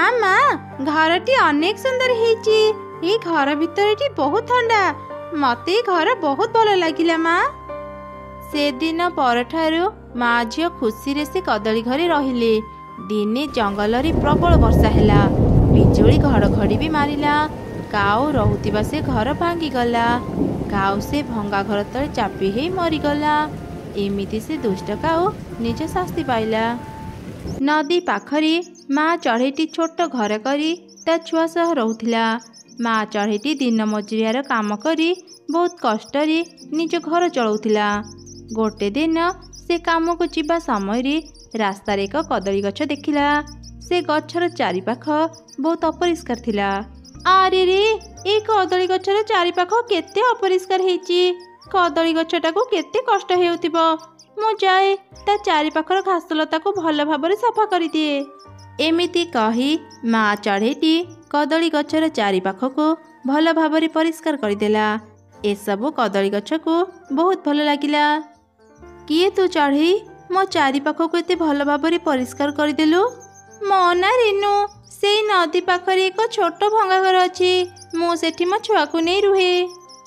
ଘରଟି ଅନେକ ସୁନ୍ଦର ହେଇଛି। ଏଇ ଘର ଭିତରଟି ବହୁତ ଥଣ୍ଡା। ମତେ ଏ ଘର ବହୁତ ଭଲ ଲାଗିଲା ମା। ସେଦିନ ପରଠାରୁ ମା ଝିଅ ଖୁସିରେ ସେ କଦଳୀ ଘରେ ରହିଲେ। ଦିନେ ଜଙ୍ଗଲରେ ପ୍ରବଳ ବର୍ଷା ହେଲା। ବିଜୁଳି ଘଡ଼ଘଡ଼ି ବି ମାରିଲା। କାଉ ରହୁଥିବା ସେ ଘର ଭାଙ୍ଗିଗଲା। କାଉ ସେ ଭଙ୍ଗା ଘର ତଳେ ଚାପି ହେଇ ମରିଗଲା। ଏମିତି ସେ ଦୁଷ୍ଟ କାଉ ନିଜ ଶାସ୍ତି ପାଇଲା। ନଦୀ ପାଖରେ ମା ଚଢ଼େଇଟି ଛୋଟ ଘର କରି ତା ଛୁଆ ସହ ରହୁଥିଲା। ମା ଚଢ଼େଇଟି ଦିନ ମଜୁରିଆର କାମ କରି ବହୁତ କଷ୍ଟରେ ନିଜ ଘର ଚଳାଉଥିଲା। ଗୋଟେ ଦିନ ସେ କାମକୁ ଯିବା ସମୟରେ ରାସ୍ତାରେ ଏକ କଦଳୀ ଗଛ ଦେଖିଲା। ସେ ଗଛର ଚାରିପାଖ ବହୁତ ଅପରିଷ୍କାର ଥିଲା। ଆରେ ରେ, ଏଇ କଦଳୀ ଗଛର ଚାରିପାଖ କେତେ ଅପରିଷ୍କାର ହେଇଛି। କଦଳୀ ଗଛଟାକୁ କେତେ କଷ୍ଟ ହେଉଥିବ। ମୁଁ ଯାଏ ତା ଚାରିପାଖର ଘାସଲତାକୁ ଭଲ ଭାବରେ ସଫା କରିଦିଏ। ଏମିତି କହି ମା ଚଢ଼େଇଟି କଦଳୀ ଗଛର ଚାରିପାଖକୁ ଭଲ ଭାବରେ ପରିଷ୍କାର କରିଦେଲା। ଏସବୁ କଦଳୀ ଗଛକୁ ବହୁତ ଭଲ ଲାଗିଲା। କିଏ ତୁ ଚଢ଼େଇ? ମୋ ଚାରିପାଖକୁ ଏତେ ଭଲ ଭାବରେ ପରିଷ୍କାର କରିଦେଲୁ। ମୋ ନାଁ ରିନୁ। ସେଇ ନଦୀ ପାଖରେ ଏକ ଛୋଟ ଭଙ୍ଗା ଘର ଅଛି। ମୁଁ ସେଠି ମୋ ଛୁଆକୁ ନେଇ ରୁହେ।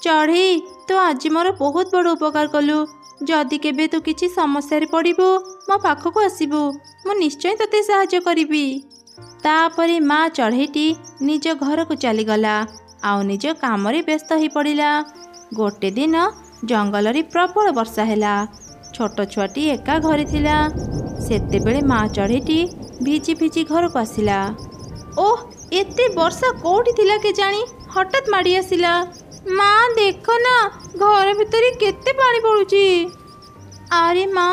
ଚଢ଼େଇ, ତୁ ଆଜି ମୋର ବହୁତ ବଡ଼ ଉପକାର କଲୁ। ଯଦି କେବେ ତୁ କିଛି ସମସ୍ୟାରେ ପଡ଼ିବୁ, ମୋ ପାଖକୁ ଆସିବୁ। ମୁଁ ନିଶ୍ଚୟ ତତେ ସାହାଯ୍ୟ କରିବି। ତାପରେ ମା ଚଢ଼େଇଟି ନିଜ ଘରକୁ ଚାଲିଗଲା ଆଉ ନିଜ କାମରେ ବ୍ୟସ୍ତ ହୋଇ ପଡ଼ିଲା। ଗୋଟେ ଦିନ ଜଙ୍ଗଲରେ ପ୍ରବଳ ବର୍ଷା ହେଲା। ଛୋଟ ଛୁଆଟି ଏକା ଘରେ ଥିଲା। ସେତେବେଳେ ମା ଚଢ଼େଇଟି ଭିଜି ଭିଜି ଘରକୁ ଆସିଲା। ଓଃ, ଏତେ ବର୍ଷା କୋଉଠି ଥିଲା କେଜାଣି ହଠାତ୍ ମାଡ଼ି ଆସିଲା। ମା ଦେଖ ନା, ଘର ଭିତରେ କେତେ ପାଣି ପଡ଼ୁଛି। ଆରେ ମା,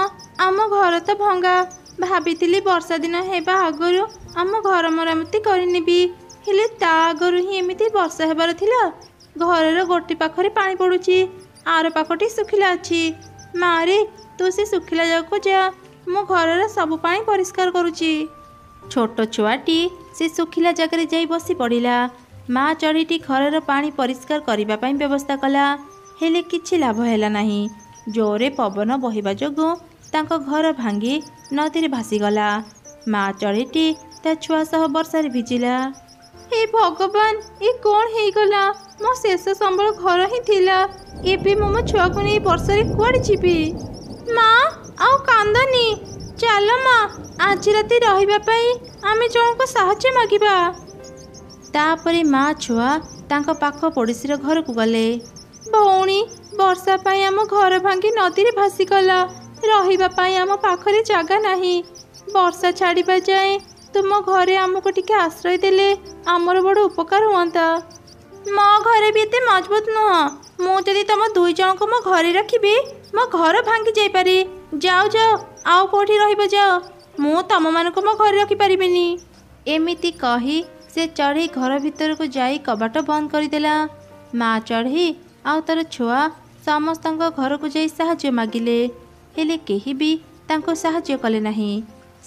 ଆମ ଘର ତ ଭଙ୍ଗା। ଭାବିଥିଲି ବର୍ଷା ଦିନ ହେବା ଆଗରୁ ଆମ ଘର ମରାମତି କରିନେବି, ହେଲେ ତା ଆଗରୁ ହିଁ ଏମିତି ବର୍ଷା ହେବାର ଥିଲା। ଘରର ଗୋଟେ ପାଖରେ ପାଣି ପଡ଼ୁଛି, ଆର ପାଖଟି ଶୁଖିଲା ଅଛି। ମାରେ ତୁ ସେ ଶୁଖିଲା ଜାଗାକୁ ଯା, ମୁଁ ଘରର ସବୁ ପାଣି ପରିଷ୍କାର କରୁଛି। ଛୋଟ ଛୁଆଟି ସେ ଶୁଖିଲା ଜାଗାରେ ଯାଇ ବସି ପଡ଼ିଲା। ମା ଚଢ଼େଇଟି ଘରର ପାଣି ପରିଷ୍କାର କରିବା ପାଇଁ ବ୍ୟବସ୍ଥା କଲା, ହେଲେ କିଛି ଲାଭ ହେଲା ନାହିଁ। ଜୋରରେ ପବନ ବହିବା ଯୋଗୁଁ ତାଙ୍କ ଘର ଭାଙ୍ଗି ନଦୀରେ ଭାସିଗଲା। ମା ଚଢ଼େଇଟି ତା ଛୁଆ ସହ ବର୍ଷାରେ ଭିଜିଲା। ହେ ଭଗବାନ, ଏ କ'ଣ ହେଇଗଲା? ମୋ ଶେଷ ସମ୍ବଳ ଘର ହିଁ ଥିଲା, ଏବେ ମୁଁ ମୋ ଛୁଆକୁ ନେଇ ବର୍ଷାରେ କୁଆଡ଼େ ଯିବି? ମା ଆଉ କାନ୍ଦନି, ଚାଲ ମା, ଆଜି ରାତି ରହିବା ପାଇଁ ଆମେ ଜଣଙ୍କୁ ସାହାଯ୍ୟ ମାଗିବା। ତାପରେ ମା ଛୁଆ ତାଙ୍କ ପାଖ ପଡ଼ୋଶୀର ଘରକୁ ଗଲେ। ଭଉଣୀ, ବର୍ଷା ପାଇଁ ଆମ ଘର ଭାଙ୍ଗି ନଦୀରେ ଭାସିଗଲା, ରହିବା ପାଇଁ ଆମ ପାଖରେ ଜାଗା ନାହିଁ। ବର୍ଷା ଛାଡ଼ିବା ଯାଏଁ ତୁମ ଘରେ ଆମକୁ ଟିକେ ଆଶ୍ରୟ ଦେଲେ ଆମର ବଡ଼ ଉପକାର ହୁଅନ୍ତା। ମୋ ଘରେ ବି ଏତେ ମଜବୁତ ନୁହଁ, ମୁଁ ଯଦି ତମ 2 ଜଣଙ୍କୁ ମୋ ଘରେ ରଖିବି ମୋ ଘର ଭାଙ୍ଗି ଯାଇପାରେ। ଯାଅ ଯାଅ, ଆଉ କେଉଁଠି ରହିବ ଯାଅ, ମୁଁ ତମମାନଙ୍କୁ ମୋ ଘରେ ରଖିପାରିବିନି। ଏମିତି କହି ସେ ଚଢ଼େଇ ଘର ଭିତରକୁ ଯାଇ କବାଟ ବନ୍ଦ କରିଦେଲା। ମା ଚଢ଼େଇ ଆଉ ତାର ଛୁଆ ସମସ୍ତଙ୍କ ଘରକୁ ଯାଇ ସାହାଯ୍ୟ ମାଗିଲେ, ହେଲେ କେହି ବି ତାଙ୍କୁ ସାହାଯ୍ୟ କଲେ ନାହିଁ।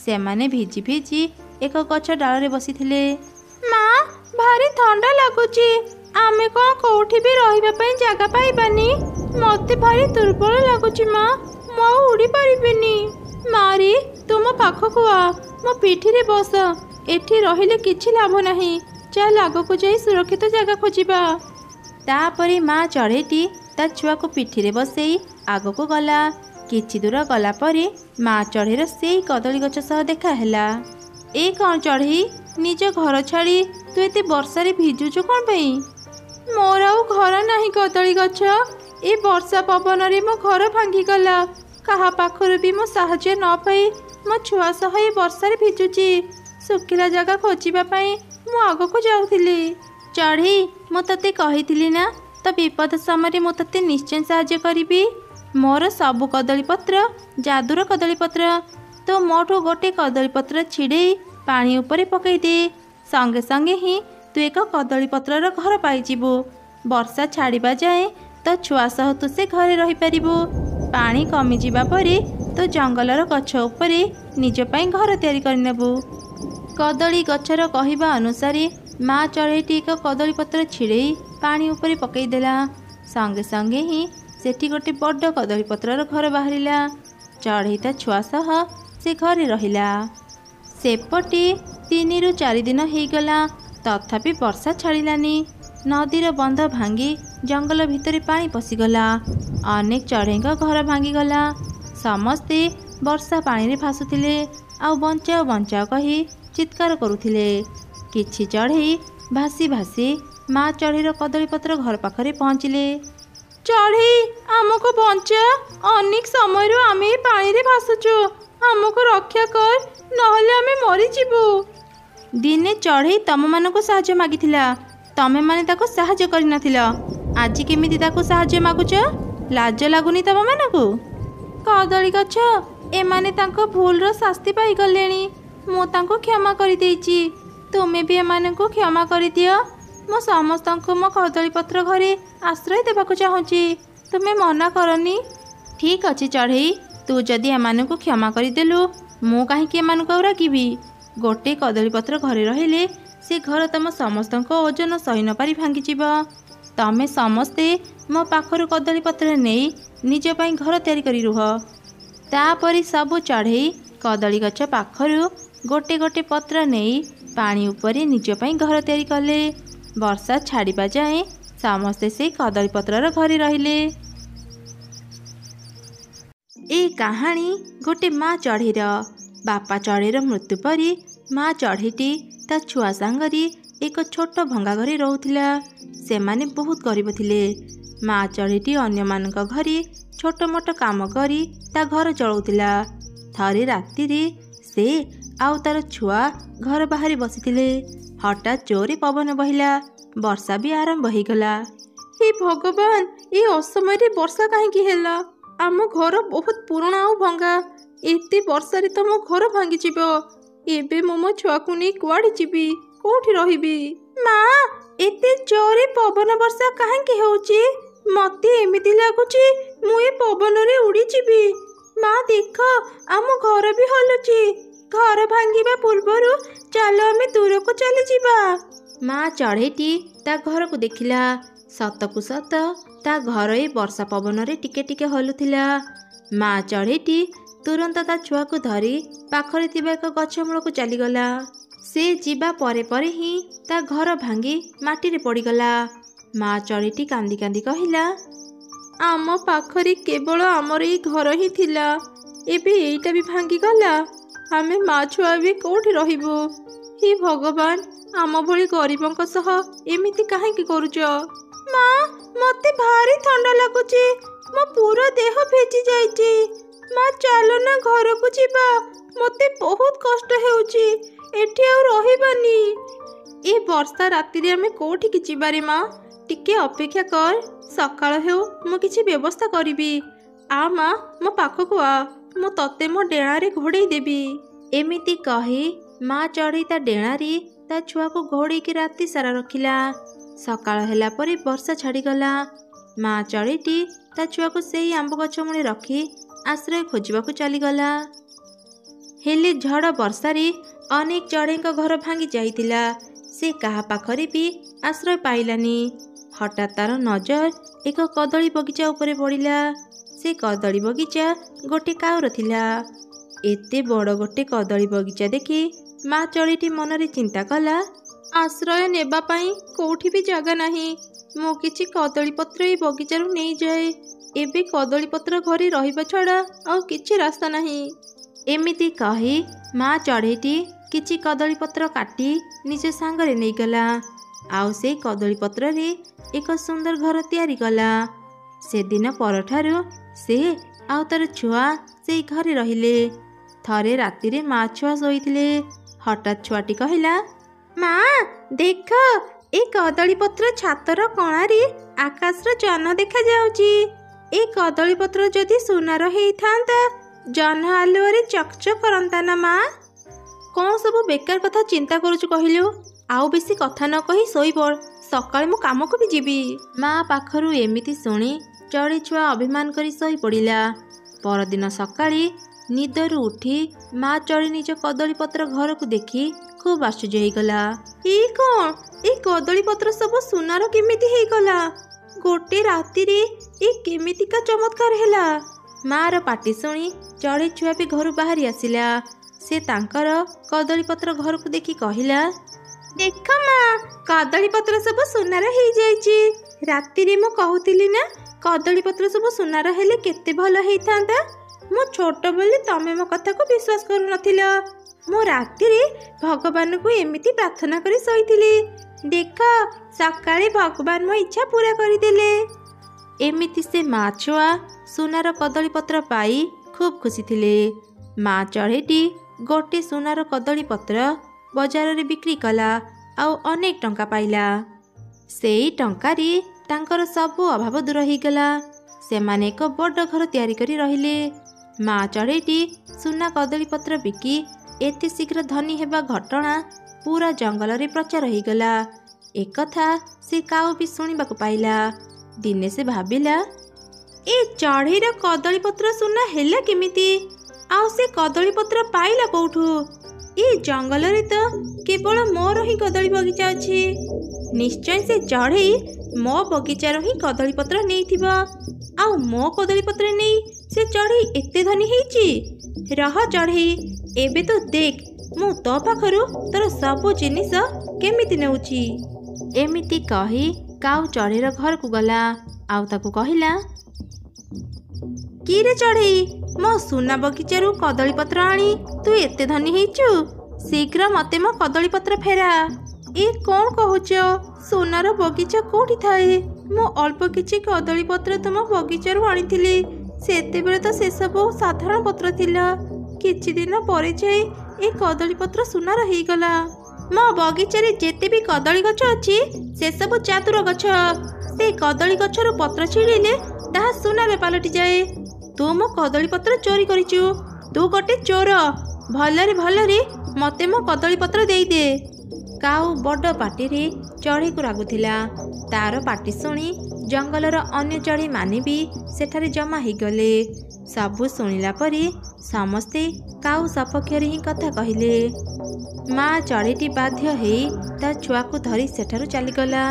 ସେମାନେ ଭିଜି ଭିଜି ଏକ ଗଛ ଡାଳରେ ବସିଥିଲେ। ମା, ଭାରି ଥଣ୍ଡା ଲାଗୁଛି, ଆମେ କ'ଣ କେଉଁଠି ବି ରହିବା ପାଇଁ ଜାଗା ପାଇବାନି? ମୋତେ ଭାରି ଦୁର୍ବଳ ଲାଗୁଛି ମା, ମୁଁ ଆଉ ଉଡ଼ି ପାରିବିନି। ମାରି, ତୁ ମୋ ପାଖକୁ ଆ, ମୋ ପିଠିରେ ବସ। ଏଠି ରହିଲେ କିଛି ଲାଭ ନାହିଁ, ଚାଲ ଆଗକୁ ଯାଇ ସୁରକ୍ଷିତ ଜାଗା ଖୋଜିବା। ତାପରେ ମା ଚଢ଼େଇଟି ତା ଛୁଆକୁ ପିଠିରେ ବସେଇ ଆଗକୁ ଗଲା। କିଛି ଦୂର ଗଲା ପରେ ମା ଚଢ଼େଇର ସେଇ କଦଳୀ ଗଛ ସହ ଦେଖା ହେଲା। ଏ କ'ଣ ଚଢ଼େଇ, ନିଜ ଘର ଛାଡ଼ି ତୁ ଏତେ ବର୍ଷାରେ ଭିଜୁଛୁ କ'ଣ ପାଇଁ? ମୋର ଆଉ ଘର ନାହିଁ କଦଳୀ ଗଛ, ଏ ବର୍ଷା ପବନରେ ମୋ ଘର ଭାଙ୍ଗିଗଲା। କାହା ପାଖରୁ ବି ମୁଁ ସାହାଯ୍ୟ ନ ପାଇ ମୋ ଛୁଆ ସହ ଏ ବର୍ଷାରେ ଭିଜୁଛି। ଶୁଖିଲା ଜାଗା ଖୋଜିବା ପାଇଁ ମୁଁ ଆଗକୁ ଯାଉଥିଲି। ଚଢ଼େଇ, ମୁଁ ତତେ କହିଥିଲି ନା, ତ ବିପଦ ସମୟରେ ମୁଁ ତତେ ନିଶ୍ଚୟ ସାହାଯ୍ୟ କରିବି। ମୋର ସବୁ କଦଳୀପତ୍ର ଯାଦୁର କଦଳୀପତ୍ର। ତ ମୋଠୁ ଗୋଟେ କଦଳୀପତ୍ର ଛିଡ଼େଇ ପାଣି ଉପରେ ପକାଇ ଦେ, ସଙ୍ଗେ ସଙ୍ଗେ ହିଁ ତୁ ଏକ କଦଳୀପତ୍ରର ଘର ପାଇଯିବୁ। ବର୍ଷା ଛାଡ଼ିବା ଯାଏଁ ତୋ ଛୁଆ ସହ ତୁ ସେ ଘରେ ରହିପାରିବୁ। ପାଣି କମିଯିବା ପରେ ତୁ ଜଙ୍ଗଲର ଗଛ ଉପରେ ନିଜ ପାଇଁ ଘର ତିଆରି କରିନେବୁ। କଦଳୀ ଗଛର କହିବା ଅନୁସାରେ ମା ଚଢ଼େଇଟି ଏକ କଦଳୀପତ୍ର ଛିଡ଼େଇ ପାଣି ଉପରେ ପକାଇଦେଲା। ସଙ୍ଗେ ସଙ୍ଗେ ହିଁ ସେଠି ଗୋଟେ ବଡ଼ କଦଳୀପତ୍ରର ଘର ବାହାରିଲା। ଚଢ଼େଇ ତା ଛୁଆ ସହ ସେ ଘରେ ରହିଲା। ସେପଟେ 3ରୁ 4 ଦିନ ହେଇଗଲା, ତଥାପି ବର୍ଷା ଛାଡ଼ିଲାନି। ନଦୀର ବନ୍ଧ ଭାଙ୍ଗି ଜଙ୍ଗଲ ଭିତରେ ପାଣି ପଶିଗଲା। ଅନେକ ଚଢ଼େଇଙ୍କ ଘର ଭାଙ୍ଗିଗଲା। ସମସ୍ତେ ବର୍ଷା ପାଣିରେ ଭାସୁଥିଲେ ଆଉ ବଞ୍ଚାଅ ବଞ୍ଚାଅ କହି ଚିତ୍କାର କରୁଥିଲେ। କିଛି ଚଢ଼େଇ ଭାସି ଭାସି ମା ଚଢ଼େଇର କଦଳୀପତ୍ର ଘର ପାଖରେ ପହଞ୍ଚିଲେ। ଚଢ଼େଇ, ଆମକୁ ବଞ୍ଚା, ଅନେକ ସମୟରୁ ଆମେ ଏ ପାଣିରେ ଭାସୁଛୁ, ଆମକୁ ରକ୍ଷା କର, ନହେଲେ ଆମେ ମରିଯିବୁ। ଦିନେ ଚଢ଼େଇ ତମମାନଙ୍କୁ ସାହାଯ୍ୟ ମାଗିଥିଲା, ତମେମାନେ ତାକୁ ସାହାଯ୍ୟ କରିନଥିଲ। ଆଜି କେମିତି ତାକୁ ସାହାଯ୍ୟ ମାଗୁଛ? ଲାଜ ଲାଗୁନି ତମମାନଙ୍କୁ? କଦଳୀ ଗଛ, ଏମାନେ ତାଙ୍କ ଭୁଲର ଶାସ୍ତି ପାଇଗଲେଣି, ମୁଁ ତାଙ୍କୁ କ୍ଷମା କରିଦେଇଛି। ତୁମେ ବି ଏମାନଙ୍କୁ କ୍ଷମା କରିଦିଅ। ମୁଁ ସମସ୍ତଙ୍କୁ ମୋ କଦଳୀପତ୍ର ଘରେ ଆଶ୍ରୟ ଦେବାକୁ ଚାହୁଁଛି, ତୁମେ ମନା କରନି। ଠିକ୍ ଅଛି ଚଢ଼େଇ, ତୁ ଯଦି ଏମାନଙ୍କୁ କ୍ଷମା କରିଦେଲୁ, ମୁଁ କାହିଁକି ଏମାନଙ୍କୁ ଆଉ ରାଗିବି? ଗୋଟେ କଦଳୀପତ୍ର ଘରେ ରହିଲେ ସେ ଘର ତମ ସମସ୍ତଙ୍କ ଓଜନ ସହି ନପାରି ଭାଙ୍ଗିଯିବ। ତମେ ସମସ୍ତେ ମୋ ପାଖରୁ କଦଳୀପତ୍ର ନେଇ ନିଜ ପାଇଁ ଘର ତିଆରି କରି ରୁହ। ତାପରେ ସବୁ ଚଢ଼େଇ କଦଳୀ ଗଛ ପାଖରୁ ଗୋଟେ ଗୋଟେ ପତ୍ର ନେଇ ପାଣି ଉପରେ ନିଜ ପାଇଁ ଘର ତିଆରି କଲେ। ବର୍ଷା ଛାଡ଼ିବା ଯାଏଁ ସମସ୍ତେ ସେଇ କଦଳୀପତ୍ରର ଘରେ ରହିଲେ। ଏ କାହାଣୀ ଗୋଟେ ମା ଚଢ଼େଇର। ବାପା ଚଢ଼େଇର ମୃତ୍ୟୁ ପରେ ମା ଚଢ଼େଇଟି ତା ଛୁଆ ସାଙ୍ଗରେ ଏକ ଛୋଟ ଭଙ୍ଗା ଘରେ ରହୁଥିଲା। ସେମାନେ ବହୁତ ଗରିବ ଥିଲେ। ମା ଚଢ଼େଇଟି ଅନ୍ୟମାନଙ୍କ ଘରେ ଛୋଟ ମୋଟ କାମ କରି ତା ଘର ଚଳାଉଥିଲା। ଥରେ ରାତିରେ ସେ ଆଉ ତାର ଛୁଆ ଘର ବାହାରେ ବସିଥିଲେ। ହଠାତ୍ ଜୋରେ ପବନ ବହିଲା, ବର୍ଷା ବି ଆରମ୍ଭ ହେଇଗଲା। ହେ ଭଗବାନ, ଏ ଅସମୟରେ ବର୍ଷା କାହିଁକି ହେଲା? ଆମ ଘର ବହୁତ ପୁରୁଣା ଆଉ ଭଙ୍ଗା, ଏତେ ବର୍ଷାରେ ତ ମୋ ଘର ଭାଙ୍ଗିଯିବ। ଏବେ ମୁଁ ମୋ ଛୁଆକୁ ନେଇ କୁଆଡ଼େ ଯିବି, କୋଉଠି ରହିବି? ମା, ଏତେ ଜୋରେ ପବନ ବର୍ଷା କାହିଁକି ହେଉଛି? ମତେ ଏମିତି ଲାଗୁଛି ମୁଁ ଏ ପବନରେ ଉଡ଼ିଯିବି। ମା ଦେଖ, ଆମ ଘର ବି ହଲୁଛି। ଘର ଭାଙ୍ଗିବା ପୂର୍ବରୁ ଚାଲ ଆମେ ଦୂରକୁ ଚାଲିଯିବା। ମା ଚଢ଼େଇଟି ତା ଘରକୁ ଦେଖିଲା। ସତକୁ ସତ ତା ଘର ଏ ବର୍ଷା ପବନରେ ଟିକେ ଟିକେ ହଲୁଥିଲା। ମା ଚଢ଼େଇଟି ତୁରନ୍ତ ତା ଛୁଆକୁ ଧରି ପାଖରେ ଥିବା ଏକ ଗଛ ମୂଳକୁ ଚାଲିଗଲା। ସେ ଯିବା ପରେ ପରେ ହିଁ ତା ଘର ଭାଙ୍ଗି ମାଟିରେ ପଡ଼ିଗଲା। ମା ଚଢ଼େଇଟି କାନ୍ଦି କାନ୍ଦି କହିଲା, ଆମ ପାଖରେ କେବଳ ଆମର ଏଇ ଘର ହିଁ ଥିଲା। ଏବେ ଏଇଟା ବି ଭାଙ୍ଗିଗଲା। ଆମେ ମା ଛୁଆ ବି କୋଉଠି ରହିବୁ? ହେ ଭଗବାନ, ଆମ ଭଳି ଗରିବଙ୍କ ସହ ଏମିତି କାହିଁକି କରୁଛ? ମା, ମତେ ଭାରି ଥଣ୍ଡା ଲାଗୁଛି। ମୋ ପୁରା ଦେହ ଭିଜି ଯାଇଛି। ମା ଚାଲ ନା ଘରକୁ ଯିବା। ମତେ ବହୁତ କଷ୍ଟ ହେଉଛି। ଏଠି ଆଉ ରହିବାନି। ଏ ବର୍ଷା ରାତିରେ ଆମେ କୋଉଠିକି ଯିବାରେ ମା? ଟିକେ ଅପେକ୍ଷା କର, ସକାଳ ହେଉ, ମୁଁ କିଛି ବ୍ୟବସ୍ଥା କରିବି। ଆ ମା, ମୋ ପାଖକୁ ଆ, ମୁଁ ତତେ ମୋ ଡେଣାରେ ଘୋଡ଼େଇ ଦେବି। ଏମିତି କହି ମା ଚଢ଼େଇ ତା ଡେଣାରେ ତା ଛୁଆକୁ ଘୋଡ଼େଇକି ରାତି ସାରା ରଖିଲା। ସକାଳ ହେଲା ପରେ ବର୍ଷା ଛାଡ଼ିଗଲା। ମା ଚଢ଼େଇଟି ତା ଛୁଆକୁ ସେଇ ଆମ୍ବ ଗଛ ମୂଳେ ରଖି ଆଶ୍ରୟ ଖୋଜିବାକୁ ଚାଲିଗଲା। ହେଲେ ଝଡ଼ ବର୍ଷାରେ ଅନେକ ଚଢ଼େଇଙ୍କ ଘର ଭାଙ୍ଗି ଯାଇଥିଲା। ସେ କାହା ପାଖରେ ବି ଆଶ୍ରୟ ପାଇଲାନି। ହଠାତ୍ ତାର ନଜର ଏକ କଦଳୀ ବଗିଚା ଉପରେ ପଡ଼ିଲା। ସେ କଦଳୀ ବଗିଚା ଗୋଟେ କାଉର ଥିଲା। ଏତେ ବଡ଼ ଗୋଟେ କଦଳୀ ବଗିଚା ଦେଖି ମା ଚଢ଼େଇଟି ମନରେ ଚିନ୍ତା କଲା, ଆଶ୍ରୟ ନେବା ପାଇଁ କୋଉଠି ବି ଜାଗା ନାହିଁ। ମୁଁ କିଛି କଦଳୀ ପତ୍ର ଏଇ ବଗିଚାରୁ ନେଇଯାଏ। ଏବେ କଦଳୀ ପତ୍ର ଘରେ ରହିବା ଛଡ଼ା ଆଉ କିଛି ରାସ୍ତା ନାହିଁ। ଏମିତି କହି ମା ଚଢ଼େଇଟି କିଛି କଦଳୀ ପତ୍ର କାଟି ନିଜ ସାଙ୍ଗରେ ନେଇଗଲା। ଆଉ ସେଇ କଦଳୀ ପତ୍ରରେ ଏକ ସୁନ୍ଦର ଘର ତିଆରି କଲା। ସେଦିନ ପରଠାରୁ ସେ ଆଉ ତାର ଛୁଆ ସେଇ ଘରେ ରହିଲେ। ଥରେ ରାତିରେ ମା ଛୁଆ ଶୋଇଥିଲେ। ହଠାତ୍ ଛୁଆଟି କହିଲା, ମା ଦେଖ, ଏ କଦଳୀ ପତ୍ର ଛାତର କଣାରେ ଆକାଶର ଜହ୍ନ ଦେଖାଯାଉଛି। ଏ କଦଳୀ ପତ୍ର ଯଦି ସୁନାର ହେଇଥାନ୍ତା, ଜହ୍ନ ଆଲୁଅରେ ଚକଚକ କରନ୍ତା ନା ମା? କ'ଣ ସବୁ ବେକାର କଥା ଚିନ୍ତା କରୁଛୁ କହିଲୁ? ଆଉ ବେଶୀ କଥା ନ କହି ଶୋଇପଡ଼, ସକାଳେ ମୁଁ କାମକୁ ବି ଯିବି। ମା ପାଖରୁ ଏମିତି ଶୁଣି ଚଢ଼େଇ ଛୁଆ ଅଭିମାନ କରି ଶୋଇପଡ଼ିଲା। ପରଦିନ ସକାଳେ ନିଦରୁ ଉଠି ମା ଚଢ଼େଇ ନିଜ କଦଳୀ ପତ୍ର ଘରକୁ ଦେଖି ଖୁବ୍ ଆଶ୍ଚର୍ଯ୍ୟ ହେଇଗଲା। ଏ କ'ଣ? ଏ କଦଳୀ ପତ୍ର ସବୁ ସୁନାର କେମିତି ହେଇଗଲା? ଗୋଟେ ରାତିରେ ଏ କେମିତିକା ଚମତ୍କାର ହେଲା? ମାର ପାଟି ଶୁଣି ଚଢ଼େଇ ଛୁଆ ବି ଘରୁ ବାହାରି ଆସିଲା। ସେ ତାଙ୍କର କଦଳୀ ପତ୍ର ଘରକୁ ଦେଖି କହିଲା, ଦେଖ ମା, କଦଳୀ ପତ୍ର ସବୁ ସୁନାର ହେଇଯାଇଛି। ରାତିରେ ମୁଁ କହୁଥିଲି ନା, କଦଳୀ ପତ୍ର ସବୁ ସୁନାର ହେଲେ କେତେ ଭଲ ହେଇଥାନ୍ତା। ମୁଁ ଛୋଟ ବୋଲି ତମେ ମୋ କଥାକୁ ବିଶ୍ୱାସ କରୁନଥିଲ। ମୁଁ ରାତିରେ ଭଗବାନଙ୍କୁ ଏମିତି ପ୍ରାର୍ଥନା କରି ଶୋଇଥିଲି। ଦେଖ, ସକାଳେ ଭଗବାନ ମୋ ଇଚ୍ଛା ପୁରା କରିଦେଲେ। ଏମିତି ସେ ମା ଛୁଆ ସୁନାର କଦଳୀ ପତ୍ର ପାଇ ଖୁବ୍ ଖୁସି ଥିଲେ। ମା ଚଢ଼େଇଟି ଗୋଟେ ସୁନାର କଦଳୀ ପତ୍ର ବଜାରରେ ବିକ୍ରି କଲା ଆଉ ଅନେକ ଟଙ୍କା ପାଇଲା। ସେଇ ଟଙ୍କାରେ ତାଙ୍କର ସବୁ ଅଭାବ ଦୂର ହେଇଗଲା। ସେମାନେ ଏକ ବଡ଼ ଘର ତିଆରି କରି ରହିଲେ। ମା ଚଢ଼େଇଟି ସୁନା କଦଳୀ ପତ୍ର ବିକି ଏତେ ଶୀଘ୍ର ଧନୀ ହେବା ଘଟଣା ପୁରା ଜଙ୍ଗଲରେ ପ୍ରଚାର ହେଇଗଲା। ଏକଥା ସେ କାଉ ବି ଶୁଣିବାକୁ ପାଇଲା। ଦିନେ ସେ ଭାବିଲା, ଏ ଚଢ଼େଇର କଦଳୀ ପତ୍ର ସୁନା ହେଲା କେମିତି? ଆଉ ସେ କଦଳୀ ପତ୍ର ପାଇଲା କୋଉଠୁ? ଏ ଜଙ୍ଗଲରେ ତ କେବଳ ମୋର ହିଁ କଦଳୀ ବଗିଚା ଅଛି। ନିଶ୍ଚୟ ସେ ଚଢ଼େଇ ମୋ ବଗିଚାରୁ ହିଁ କଦଳୀ ପତ୍ର ନେଇଥିବ। ଆଉ ମୋ କଦଳୀ ପତ୍ର ନେଇ ସେ ଚଢ଼େଇ ଏତେ ଧନୀ ହେଇଛି। ରହ ଚଢ଼େଇ, ଏବେ ତ ଦେଖ ମୁଁ ତୋ ପାଖରୁ ତୋର ସବୁ ଜିନିଷ କେମିତି ନେଉଛି। ଏମିତି କହି କାଉ ଚଢ଼େଇର ଘରକୁ ଗଲା ଆଉ ତାକୁ କହିଲା, କିରେ ଚଢ଼େଇ, ମୋ ସୁନା ବଗିଚାରୁ କଦଳୀ ପତ୍ର ଆଣି ତୁ ଏତେ ଧନୀ ହେଇଛୁ। ଶୀଘ୍ର ମତେ ମୋ କଦଳୀ ପତ୍ର ଫେରା। ଏ କ'ଣ କହୁଛ? ସୁନାର ବଗିଚା କୋଉଠି ଥାଏ? ମୁଁ ଅଳ୍ପ କିଛି କଦଳୀ ପତ୍ର ତୁମ ବଗିଚାରୁ ଆଣିଥିଲି। ସେତେବେଳେ ତ ସେସବୁ ସାଧାରଣ ପତ୍ର ଥିଲା। କିଛି ଦିନ ପରେ ଯାଇ ଏ କଦଳୀ ପତ୍ର ସୁନାର ହେଇଗଲା। ମୋ ବଗିଚାରେ ଯେତେ ବି କଦଳୀ ଗଛ ଅଛି ସେସବୁ ଚାତୁର ଗଛ। ସେ କଦଳୀ ଗଛରୁ ପତ୍ର ଛିଡ଼ିଲେ ତାହା ସୁନାରେ ପାଲଟି ଯାଏ। ତୁ ମୋ କଦଳୀ ପତ୍ର ଚୋରି କରିଛୁ। ତୁ ଗୋଟେ ଚୋର। ଭଲରେ ଭଲରେ ମତେ ମୋ କଦଳୀ ପତ୍ର ଦେଇଦେ। କାଉ ବଡ଼ ପାଟିରେ ଚଢ଼େଇକୁ ରାଗୁଥିଲା। ତାର ପାଟି ଶୁଣି ଜଙ୍ଗଲର ଅନ୍ୟ ଚଢ଼େଇମାନେ ବି ସେଠାରେ ଜମା ହେଇଗଲେ। ସବୁ ଶୁଣିଲା ପରେ ସମସ୍ତେ କାଉ ସପକ୍ଷରେ ହିଁ କଥା କହିଲେ। ମା ଚଢ଼େଇଟି ବାଧ୍ୟ ହେଇ ତା ଛୁଆକୁ ଧରି ସେଠାରୁ ଚାଲିଗଲା।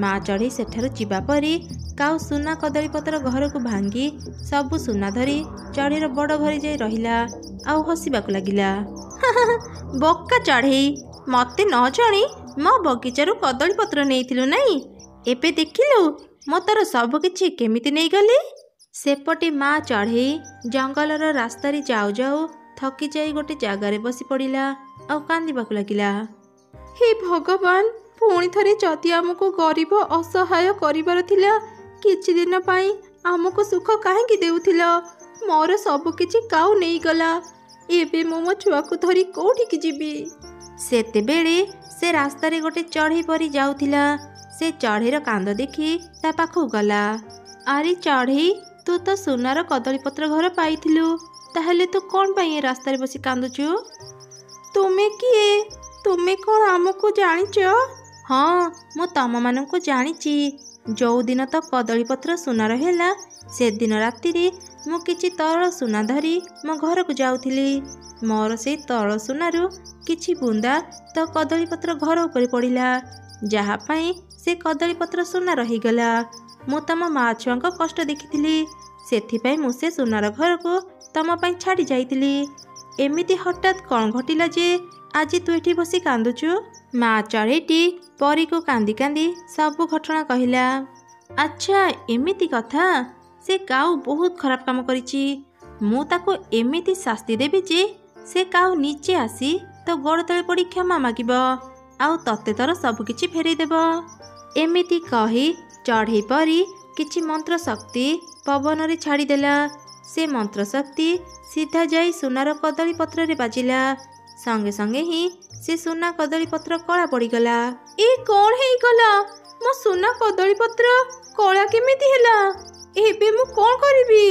ମା ଚଢ଼େଇ ସେଠାରୁ ଯିବା ପରେ କାଉ ସୁନା କଦଳୀପତ୍ର ଘରକୁ ଭାଙ୍ଗି ସବୁ ସୁନା ଧରି ଚଢ଼େଇର ବଡ଼ ଘରେ ଯାଇ ରହିଲା ଆଉ ହସିବାକୁ ଲାଗିଲା। ବୋକା ଚଢ଼େଇ, ମତେ ନ ଜଣି ମୋ ବଗିଚାରୁ କଦଳୀପତ୍ର ନେଇଥିଲୁ ନାଇଁ? ଏବେ ଦେଖିଲୁ ମୁଁ ତୋର ସବୁ କିଛି କେମିତି ନେଇଗଲି। ସେପଟେ ମା ଚଢ଼େଇ ଜଙ୍ଗଲର ରାସ୍ତାରେ ଯାଉ ଯାଉ ଥକି ଯାଇ ଗୋଟେ ଜାଗାରେ ବସି ପଡ଼ିଲା ଆଉ କାନ୍ଦିବାକୁ ଲାଗିଲା। ହେ ଭଗବାନ, ପୁଣି ଥରେ ଯଦି ଆମକୁ ଗରିବ ଅସହାୟ କରିବାର ଥିଲା, କିଛି ଦିନ ପାଇଁ ଆମକୁ ସୁଖ କାହିଁକି ଦେଉଥିଲ? ମୋର ସବୁ କିଛି କାଉ ନେଇଗଲା। ଏବେ ମୁଁ ମୋ ଛୁଆକୁ ଧରି କୋଉଠିକି ଯିବି? ସେତେବେଳେ ସେ ରାସ୍ତାରେ ଗୋଟେ ଚଢ଼େଇ ପରି ଯାଉଥିଲା। ସେ ଚଢ଼େଇର କାନ୍ଦ ଦେଖି ତା ପାଖକୁ ଗଲା। ଆରେ ଚଢ଼େଇ, ତୁ ତ ସୁନାର କଦଳୀପତ୍ର ଘର ପାଇଥିଲୁ, ତାହେଲେ ତୁ କ'ଣ ପାଇଁ ଏ ରାସ୍ତାରେ ବସି କାନ୍ଦୁଛୁ? ତୁମେ କିଏ? ତୁମେ କ'ଣ ଆମକୁ ଜାଣିଛ? ହଁ, ମୁଁ ତମମାନଙ୍କୁ ଜାଣିଛି। ଯୋଉଦିନ ତ କଦଳୀପତ୍ର ସୁନାର ହେଲା, ସେଦିନ ରାତିରେ ମୁଁ କିଛି ତରଳ ସୁନା ଧରି ମୋ ଘରକୁ ଯାଉଥିଲି। ମୋର ସେଇ ତରଳ ସୁନାରୁ କିଛି ବୁନ୍ଦା ତ କଦଳୀପତ୍ର ଘର ଉପରେ ପଡ଼ିଲା, ଯାହା ପାଇଁ ସେ କଦଳୀପତ୍ର ସୁନାର ହେଇଗଲା। ମୁଁ ତମ ମା ଛୁଆଙ୍କ କଷ୍ଟ ଦେଖିଥିଲି, ସେଥିପାଇଁ ମୁଁ ସେ ସୁନାର ଘରକୁ ତମ ପାଇଁ ଛାଡ଼ି ଯାଇଥିଲି। ଏମିତି ହଠାତ୍ କ'ଣ ଘଟିଲା ଯେ ଆଜି ତୁ ଏଠି ବସି କାନ୍ଦୁଛୁ? ମା ଚଢ଼େଇଟି ପରୀକୁ କାନ୍ଦି କାନ୍ଦି ସବୁ ଘଟଣା କହିଲା। ଆଚ୍ଛା, ଏମିତି କଥା। ସେ କାଉ ବହୁତ ଖରାପ କାମ କରିଛି। ମୁଁ ତାକୁ ଏମିତି ଶାସ୍ତି ଦେବି ଯେ ସେ କାଉ ନିଜେ ଆସି ତୋ ଗୋଡ଼ ତଳେ ପଡ଼ି କ୍ଷମା ମାଗିବ ଆଉ ତତେ ତୋର ସବୁକିଛି ଫେରେଇ ଦେବ। ଏମିତି କହି ଚଢ଼େଇ ପରି କିଛି ମନ୍ତ୍ର ଶକ୍ତି ପବନରେ ଛାଡ଼ିଦେଲା। ସେ ମନ୍ତ୍ର ଶକ୍ତି ସିଧା ଯାଇ ସୁନାର କଦଳୀପତ୍ରରେ ବାଜିଲା। ସଙ୍ଗେ ସଙ୍ଗେ ହିଁ ସେ ସୁନା କଦଳୀପତ୍ର କଳା ପଡ଼ିଗଲା। ଏ କ'ଣ ହେଇଗଲା? ମୋ ସୁନା କଦଳୀପତ୍ର କଳା କେମିତି ହେଲା? ଏବେ ମୁଁ କ'ଣ କରିବି?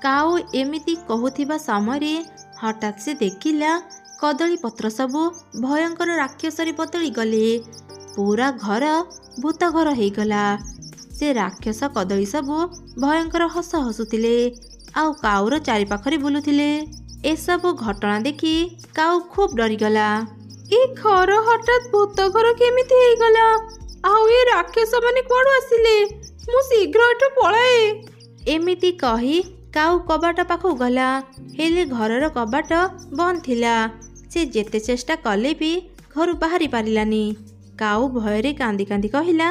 କାଉ ଏମିତି କହୁଥିବା ସମୟରେ ହଠାତ୍ ସେ ଦେଖିଲା କଦଳୀପତ୍ର ସବୁ ଭୟଙ୍କର ରାକ୍ଷସରେ ବଦଳି ଗଲେ। ପୁରା ଘର ଭୂତ ଘର ହେଇଗଲା। ସେ ରାକ୍ଷସ କଦଳୀ ସବୁ ଭୟଙ୍କର ହସ ହସୁଥିଲେ ଆଉ କାଉର ଚାରିପାଖରେ ବୁଲୁଥିଲେ। ଏସବୁ ଘଟଣା ଦେଖି କାଉ ଖୁବ୍ ଡରିଗଲା। ଏ ଘର ହଠାତ୍ ଭୂତ ଘର କେମିତି ହେଇଗଲା? ଆଉ ଏ ରାକ୍ଷସ ମାନେ କୁଆଡ଼ୁ ଆସିଲେ? ମୁଁ ଶୀଘ୍ର ଏଠୁ ପଳାଏ। ଏମିତି କହି କାଉ କବାଟ ପାଖକୁ ଗଲା, ହେଲେ ଘରର କବାଟ ବନ୍ଦ ଥିଲା। ସେ ଯେତେ ଚେଷ୍ଟା କଲେ ବି ଘରୁ ବାହାରି ପାରିଲାନି। କାଉ ଭୟରେ କାନ୍ଦି କାନ୍ଦି କହିଲା,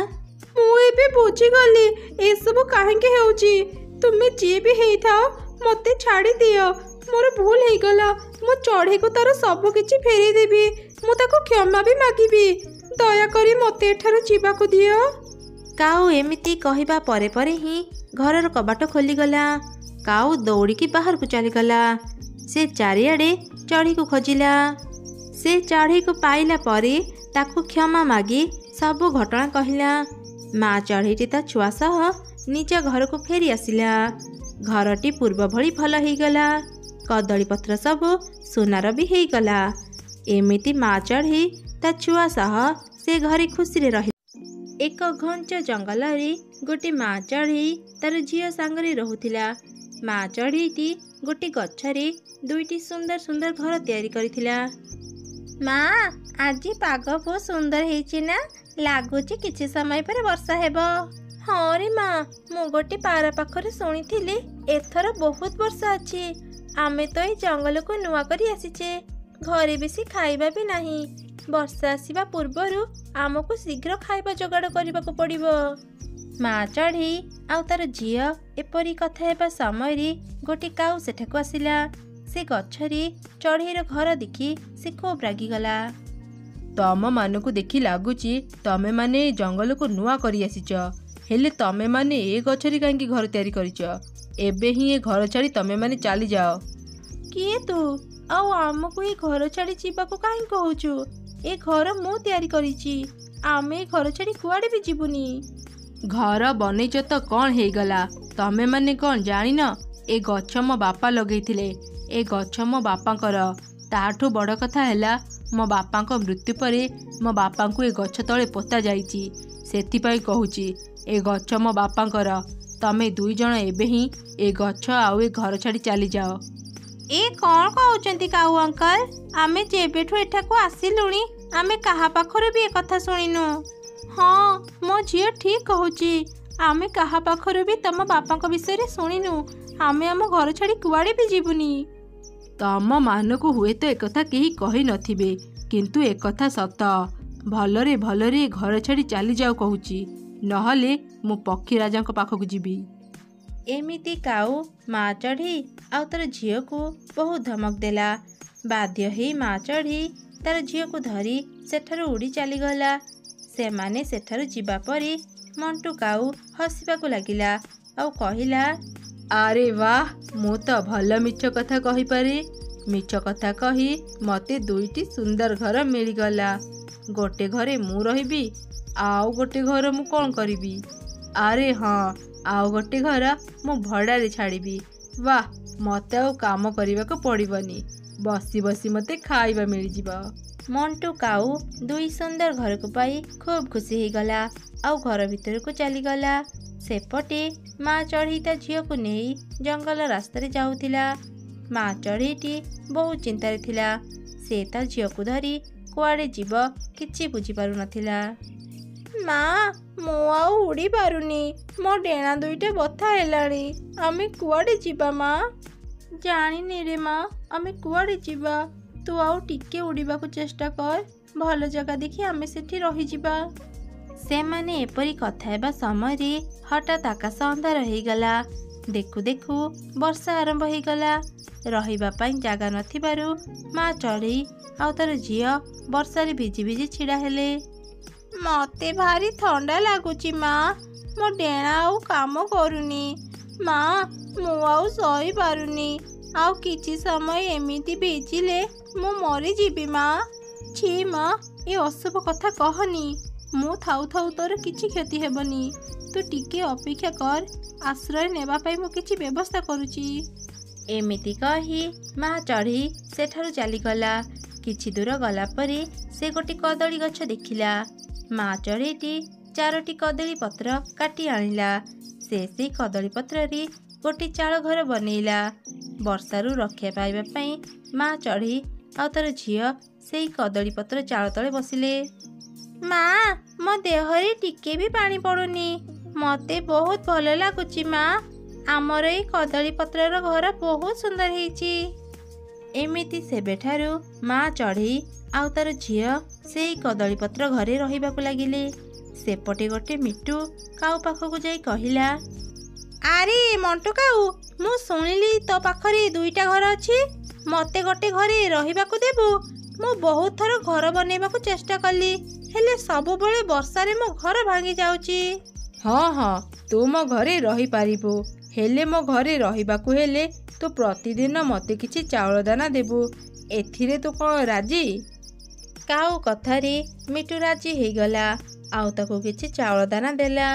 ମୁଁ ଏବେ ବୁଝିଗଲି ଏସବୁ କାହିଁକି ହେଉଛି। ତୁମେ ଯିଏ ବି ହେଇଥାଅ, ମୋତେ ଛାଡ଼ି ଦିଅ। ମୋର ଭୁଲ ହେଇଗଲା। ମୁଁ ଚଢ଼େଇକୁ ତାର ସବୁ କିଛି ଫେରେଇ ଦେବି। ମୁଁ ତାକୁ କ୍ଷମା ବି ମାଗିବି। ଦୟାକରି ମୋତେ ଏଠାରୁ ଯିବାକୁ ଦିଅ। କାଉ ଏମିତି କହିବା ପରେ ପରେ ହିଁ ଘରର କବାଟ ଖୋଲିଗଲା। କାଉ ଦୌଡ଼ିକି ବାହାରକୁ ଚାଲିଗଲା। ସେ ଚାରିଆଡ଼େ ଚଢ଼େଇକୁ ଖୋଜିଲା। ସେ ଚଢ଼େଇକୁ ପାଇଲା ପରେ ତାକୁ କ୍ଷମା ମାଗି ସବୁ ଘଟଣା କହିଲା। ମା ଚଢ଼େଇଟି ତା ଛୁଆ ସହ ନିଜ ଘରକୁ ଫେରି ଆସିଲା। ଘରଟି ପୂର୍ବ ଭଳି ଭଲ ହେଇଗଲା। କଦଳୀପତ୍ର ସବୁ ସୁନାର ବି ହେଇଗଲା। ଏମିତି ମା ଚଢ଼େଇ ତା ଛୁଆ ସହ ସେ ଘରେ ଖୁସିରେ ରହିଲା। ଏକ ଘଞ୍ଚ ଜଙ୍ଗଲରେ ଗୋଟେ ମା ଚଢ଼େଇ ତାର ଝିଅ ସାଙ୍ଗରେ ରହୁଥିଲା। ମା ଚଢ଼େଇଟି ଗୋଟେ ଗଛରେ ଦୁଇଟି ସୁନ୍ଦର ସୁନ୍ଦର ଘର ତିଆରି କରିଥିଲା। ମା, ଆଜି ପାଗ ବହୁତ ସୁନ୍ଦର ହେଇଛି ନା? ଲାଗୁଛି କିଛି ସମୟ ପରେ ବର୍ଷା ହେବ। ହଁ ରେ ମା, ମୁଁ ଗୋଟେ ପାରା ପାଖରେ ଶୁଣିଥିଲି ଏଥର ବହୁତ ବର୍ଷା ଅଛି। ଆମେ ତ ଏଇ ଜଙ୍ଗଲକୁ ନୂଆ କରି ଆସିଛେ, ଘରେ ବେଶୀ ଖାଇବା ବି ନାହିଁ। ବର୍ଷା ଆସିବା ପୂର୍ବରୁ ଆମକୁ ଶୀଘ୍ର ଖାଇବା ଯୋଗାଡ଼ କରିବାକୁ ପଡ଼ିବ। ମା ଚଢ଼େଇ ଆଉ ତାର ଝିଅ ଏପରି କଥା ହେବା ସମୟରେ ଗୋଟେ କାଉ ସେଠାକୁ ଆସିଲା। ସେ ଗଛରେ ଚଢ଼େଇର ଘର ଦେଖି ସେ ଖୁବ୍ ରାଗିଗଲା। ତମମାନଙ୍କୁ ଦେଖି ଲାଗୁଛି ତମେମାନେ ଜଙ୍ଗଲକୁ ନୂଆ କରି ଆସିଛ, ହେଲେ ତମେମାନେ ଏ ଗଛରେ କାହିଁକି ଘର ତିଆରି କରିଛ? ଏବେ ହିଁ ଏ ଘର ଛାଡ଼ି ତମେମାନେ ଚାଲିଯାଅ। କିଏ ତୁ? ଆଉ ଆମକୁ ଏ ଘର ଛାଡ଼ି ଯିବାକୁ କାହିଁ କହୁଛୁ? ଏ ଘର ମୁଁ ତିଆରି କରିଛି। ଆମେ ଏ ଘର ଛାଡ଼ି କୁଆଡ଼େ ବି ଯିବୁନି। ଘର ବନେଇଛ ତ କ'ଣ ହେଇଗଲା? ତମେମାନେ କ'ଣ ଜାଣିନ? ଏ ଗଛ ମୋ ବାପା ଲଗେଇଥିଲେ। ଏ ଗଛ ମୋ ବାପାଙ୍କର। ତାଠୁ ବଡ଼ କଥା ହେଲା, ମୋ ବାପାଙ୍କ ମୃତ୍ୟୁ ପରେ ମୋ ବାପାଙ୍କୁ ଏ ଗଛ ତଳେ ପୋତା ଯାଇଛି। ସେଥିପାଇଁ କହୁଛି ଏ ଗଛ ମୋ ବାପାଙ୍କର। ତମେ ଦୁଇ ଜଣ ଏବେ ହିଁ ଏ ଗଛ ଆଉ ଏ ଘର ଛାଡ଼ି ଚାଲିଯାଅ। ଏ କ'ଣ କହୁଛନ୍ତି କାଉ ଅଙ୍କଲ? ଆମେ ଯେବେଠୁ ଏଠାକୁ ଆସିଲୁଣି ଆମେ କାହା ପାଖରୁ ବି ଏ କଥା ଶୁଣିନୁ। ହଁ ମୋ ଝିଅ ଠିକ୍ କହୁଛି। ଆମେ କାହା ପାଖରୁ ବି ତମ ବାପାଙ୍କ ବିଷୟରେ ଶୁଣିନୁ। ଆମେ ଆମ ଘର ଛାଡ଼ି କୁଆଡ଼େ ବି ଯିବୁନି। ତମ ମାନଙ୍କୁ ହୁଏତ ଏକଥା କେହି କହିନଥିବେ, କିନ୍ତୁ ଏକଥା ସତ। ଭଲରେ ଭଲରେ ଘର ଛାଡ଼ି ଚାଲିଯାଉ କହୁଛି, ନହେଲେ ମୁଁ ପକ୍ଷୀ ରାଜାଙ୍କ ପାଖକୁ ଯିବି। ଏମିତି କାଉ ମା ଚଢ଼େଇ ଆଉ ତାର ଝିଅକୁ ବହୁତ ଧମକ ଦେଲା। ବାଧ୍ୟ ହେଇ ମା ଚଢ଼େଇ ତାର ଝିଅକୁ ଧରି ସେଠାରୁ ଉଡ଼ି ଚାଲିଗଲା। ସେମାନେ ସେଠାରୁ ଯିବା ପରେ ମଣ୍ଟୁ କାଉ ହସିବାକୁ ଲାଗିଲା ଆଉ କହିଲା, ଆରେ ବାଃ, ମୁଁ ତ ଭଲ ମିଛ କଥା କହିପାରେ। ମିଛ କଥା କହି ମୋତେ ଦୁଇଟି ସୁନ୍ଦର ଘର ମିଳିଗଲା। ଗୋଟେ ଘରେ ମୁଁ ରହିବି, ଆଉ ଗୋଟେ ଘର ମୁଁ କ'ଣ କରିବି? ଆରେ ହଁ, ଆଉ ଗୋଟେ ଘର ମୁଁ ଭଡ଼ାରେ ଛାଡ଼ିବି। ବାଃ, ମୋତେ ଆଉ କାମ କରିବାକୁ ପଡ଼ିବନି। ବସି ବସି ମୋତେ ଖାଇବା ମିଳିଯିବ। ମଣ୍ଟୁ କାଉ ଦୁଇ ସୁନ୍ଦର ଘରକୁ ପାଇ ଖୁବ୍ ଖୁସି ହେଇଗଲା ଆଉ ଘର ଭିତରକୁ ଚାଲିଗଲା। ସେପଟେ ମା ଚଢ଼େଇ ତା ଝିଅକୁ ନେଇ ଜଙ୍ଗଲ ରାସ୍ତାରେ ଯାଉଥିଲା। ମା ଚଢ଼େଇଟି ବହୁତ ଚିନ୍ତାରେ ଥିଲା। ସେ ତା ଝିଅକୁ ଧରି କୁଆଡ଼େ ଯିବ କିଛି ବୁଝିପାରୁନଥିଲା। ମା, ମୁଁ ଆଉ ଉଡ଼ି ପାରୁନି। ମୋ ଡେଣା ଦୁଇଟା ବଥା ହେଲାଣି। ଆମେ କୁଆଡ଼େ ଯିବା ମା? ଜାଣିନି ରେ ମା, ଆମେ କୁଆଡ଼େ ଯିବା? ତୁ ଆଉ ଟିକେ ଉଡ଼ିବାକୁ ଚେଷ୍ଟା କର। ଭଲ ଜାଗା ଦେଖି ଆମେ ସେଠି ରହିଯିବା। ସେମାନେ ଏପରି କଥା ହେବା ସମୟରେ ହଠାତ୍ ଆକାଶ ଅନ୍ଧାର ହେଇଗଲା। ଦେଖୁ ଦେଖୁ ବର୍ଷା ଆରମ୍ଭ ହେଇଗଲା। ରହିବା ପାଇଁ ଜାଗା ନଥିବାରୁ ମା ଚଢ଼େଇ ଆଉ ତାର ଝିଅ ବର୍ଷାରେ ଭିଜି ଭିଜି ଛିଡ଼ା ହେଲେ। ମୋତେ ଭାରି ଥଣ୍ଡା ଲାଗୁଛି ମା। ମୋ ଡେଣା ଆଉ କାମ କରୁନି। ମା, ମୁଁ ଆଉ ସହିପାରୁନି। ଆଉ କିଛି ସମୟ ଏମିତି ଭିଜିଲେ ମୁଁ ମରିଯିବି ମା। ଛି ମା, ଏ ଅଶୁଭ କଥା କହନି। ମୁଁ ଥାଉ ଥାଉ ତୋର କିଛି କ୍ଷତି ହେବନି। ତୁ ଟିକେ ଅପେକ୍ଷା କର। ଆଶ୍ରୟ ନେବା ପାଇଁ ମୁଁ କିଛି ବ୍ୟବସ୍ଥା କରୁଛି। ଏମିତି କହି ମା ଚଢ଼େଇ ସେଠାରୁ ଚାଲିଗଲା। କିଛି ଦୂର ଗଲା ପରେ ସେ ଗୋଟେ କଦଳୀ ଗଛ ଦେଖିଲା। ମା ଚଢ଼େଇଟି 4ଟି କଦଳୀ ପତ୍ର କାଟି ଆଣିଲା। ସେ ସେଇ କଦଳୀ ପତ୍ରରେ ଗୋଟେ ଚାଳ ଘର ବନେଇଲା। ବର୍ଷାରୁ ରକ୍ଷା ପାଇବା ପାଇଁ ମା ଚଢ଼େଇ ଆଉ ତାର ଝିଅ ସେଇ କଦଳୀ ପତ୍ର ଚାଳ ତଳେ ବସିଲେ। ମା, ମୋ ଦେହରେ ଟିକେ ବି ପାଣି ପଡ଼ୁନି। ମୋତେ ବହୁତ ଭଲ ଲାଗୁଛି ମା। ଆମର ଏଇ କଦଳୀ ପତ୍ରର ଘର ବହୁତ ସୁନ୍ଦର ହେଇଛି। ଏମିତି ସେବେଠାରୁ ମା ଚଢ଼େଇ ଆଉ ତାର ଝିଅ ସେଇ କଦଳୀପତ୍ର ଘରେ ରହିବାକୁ ଲାଗିଲେ। ସେପଟେ ଗୋଟେ ମିଟୁ କାଉ ପାଖକୁ ଯାଇ କହିଲା, ଆରେ ମଣ୍ଟୁ କାଉ, ମୁଁ ଶୁଣିଲି ତୋ ପାଖରେ 2ଟା ଘର ଅଛି। ମୋତେ ଗୋଟେ ଘରେ ରହିବାକୁ ଦେବୁ? ମୁଁ ବହୁତ ଥର ଘର ବନେଇବାକୁ ଚେଷ୍ଟା କଲି, ହେଲେ ସବୁବେଳେ ବର୍ଷାରେ ମୋ ଘର ଭାଙ୍ଗି ଯାଉଛି। ହଁ ହଁ, ତୁ ମୋ ଘରେ ରହିପାରିବୁ, ହେଲେ ମୋ ଘରେ ରହିବାକୁ ହେଲେ ତୁ ପ୍ରତିଦିନ ମୋତେ କିଛି ଚାଉଳ ଦାନା ଦେବୁ। ଏଥିରେ ତୁ କ'ଣ ରାଜି? କାଉ କଥାରେ ମିଟୁ ରାଜି ହେଇଗଲା ଆଉ ତାକୁ କିଛି ଚାଉଳ ଦାନା ଦେଲା।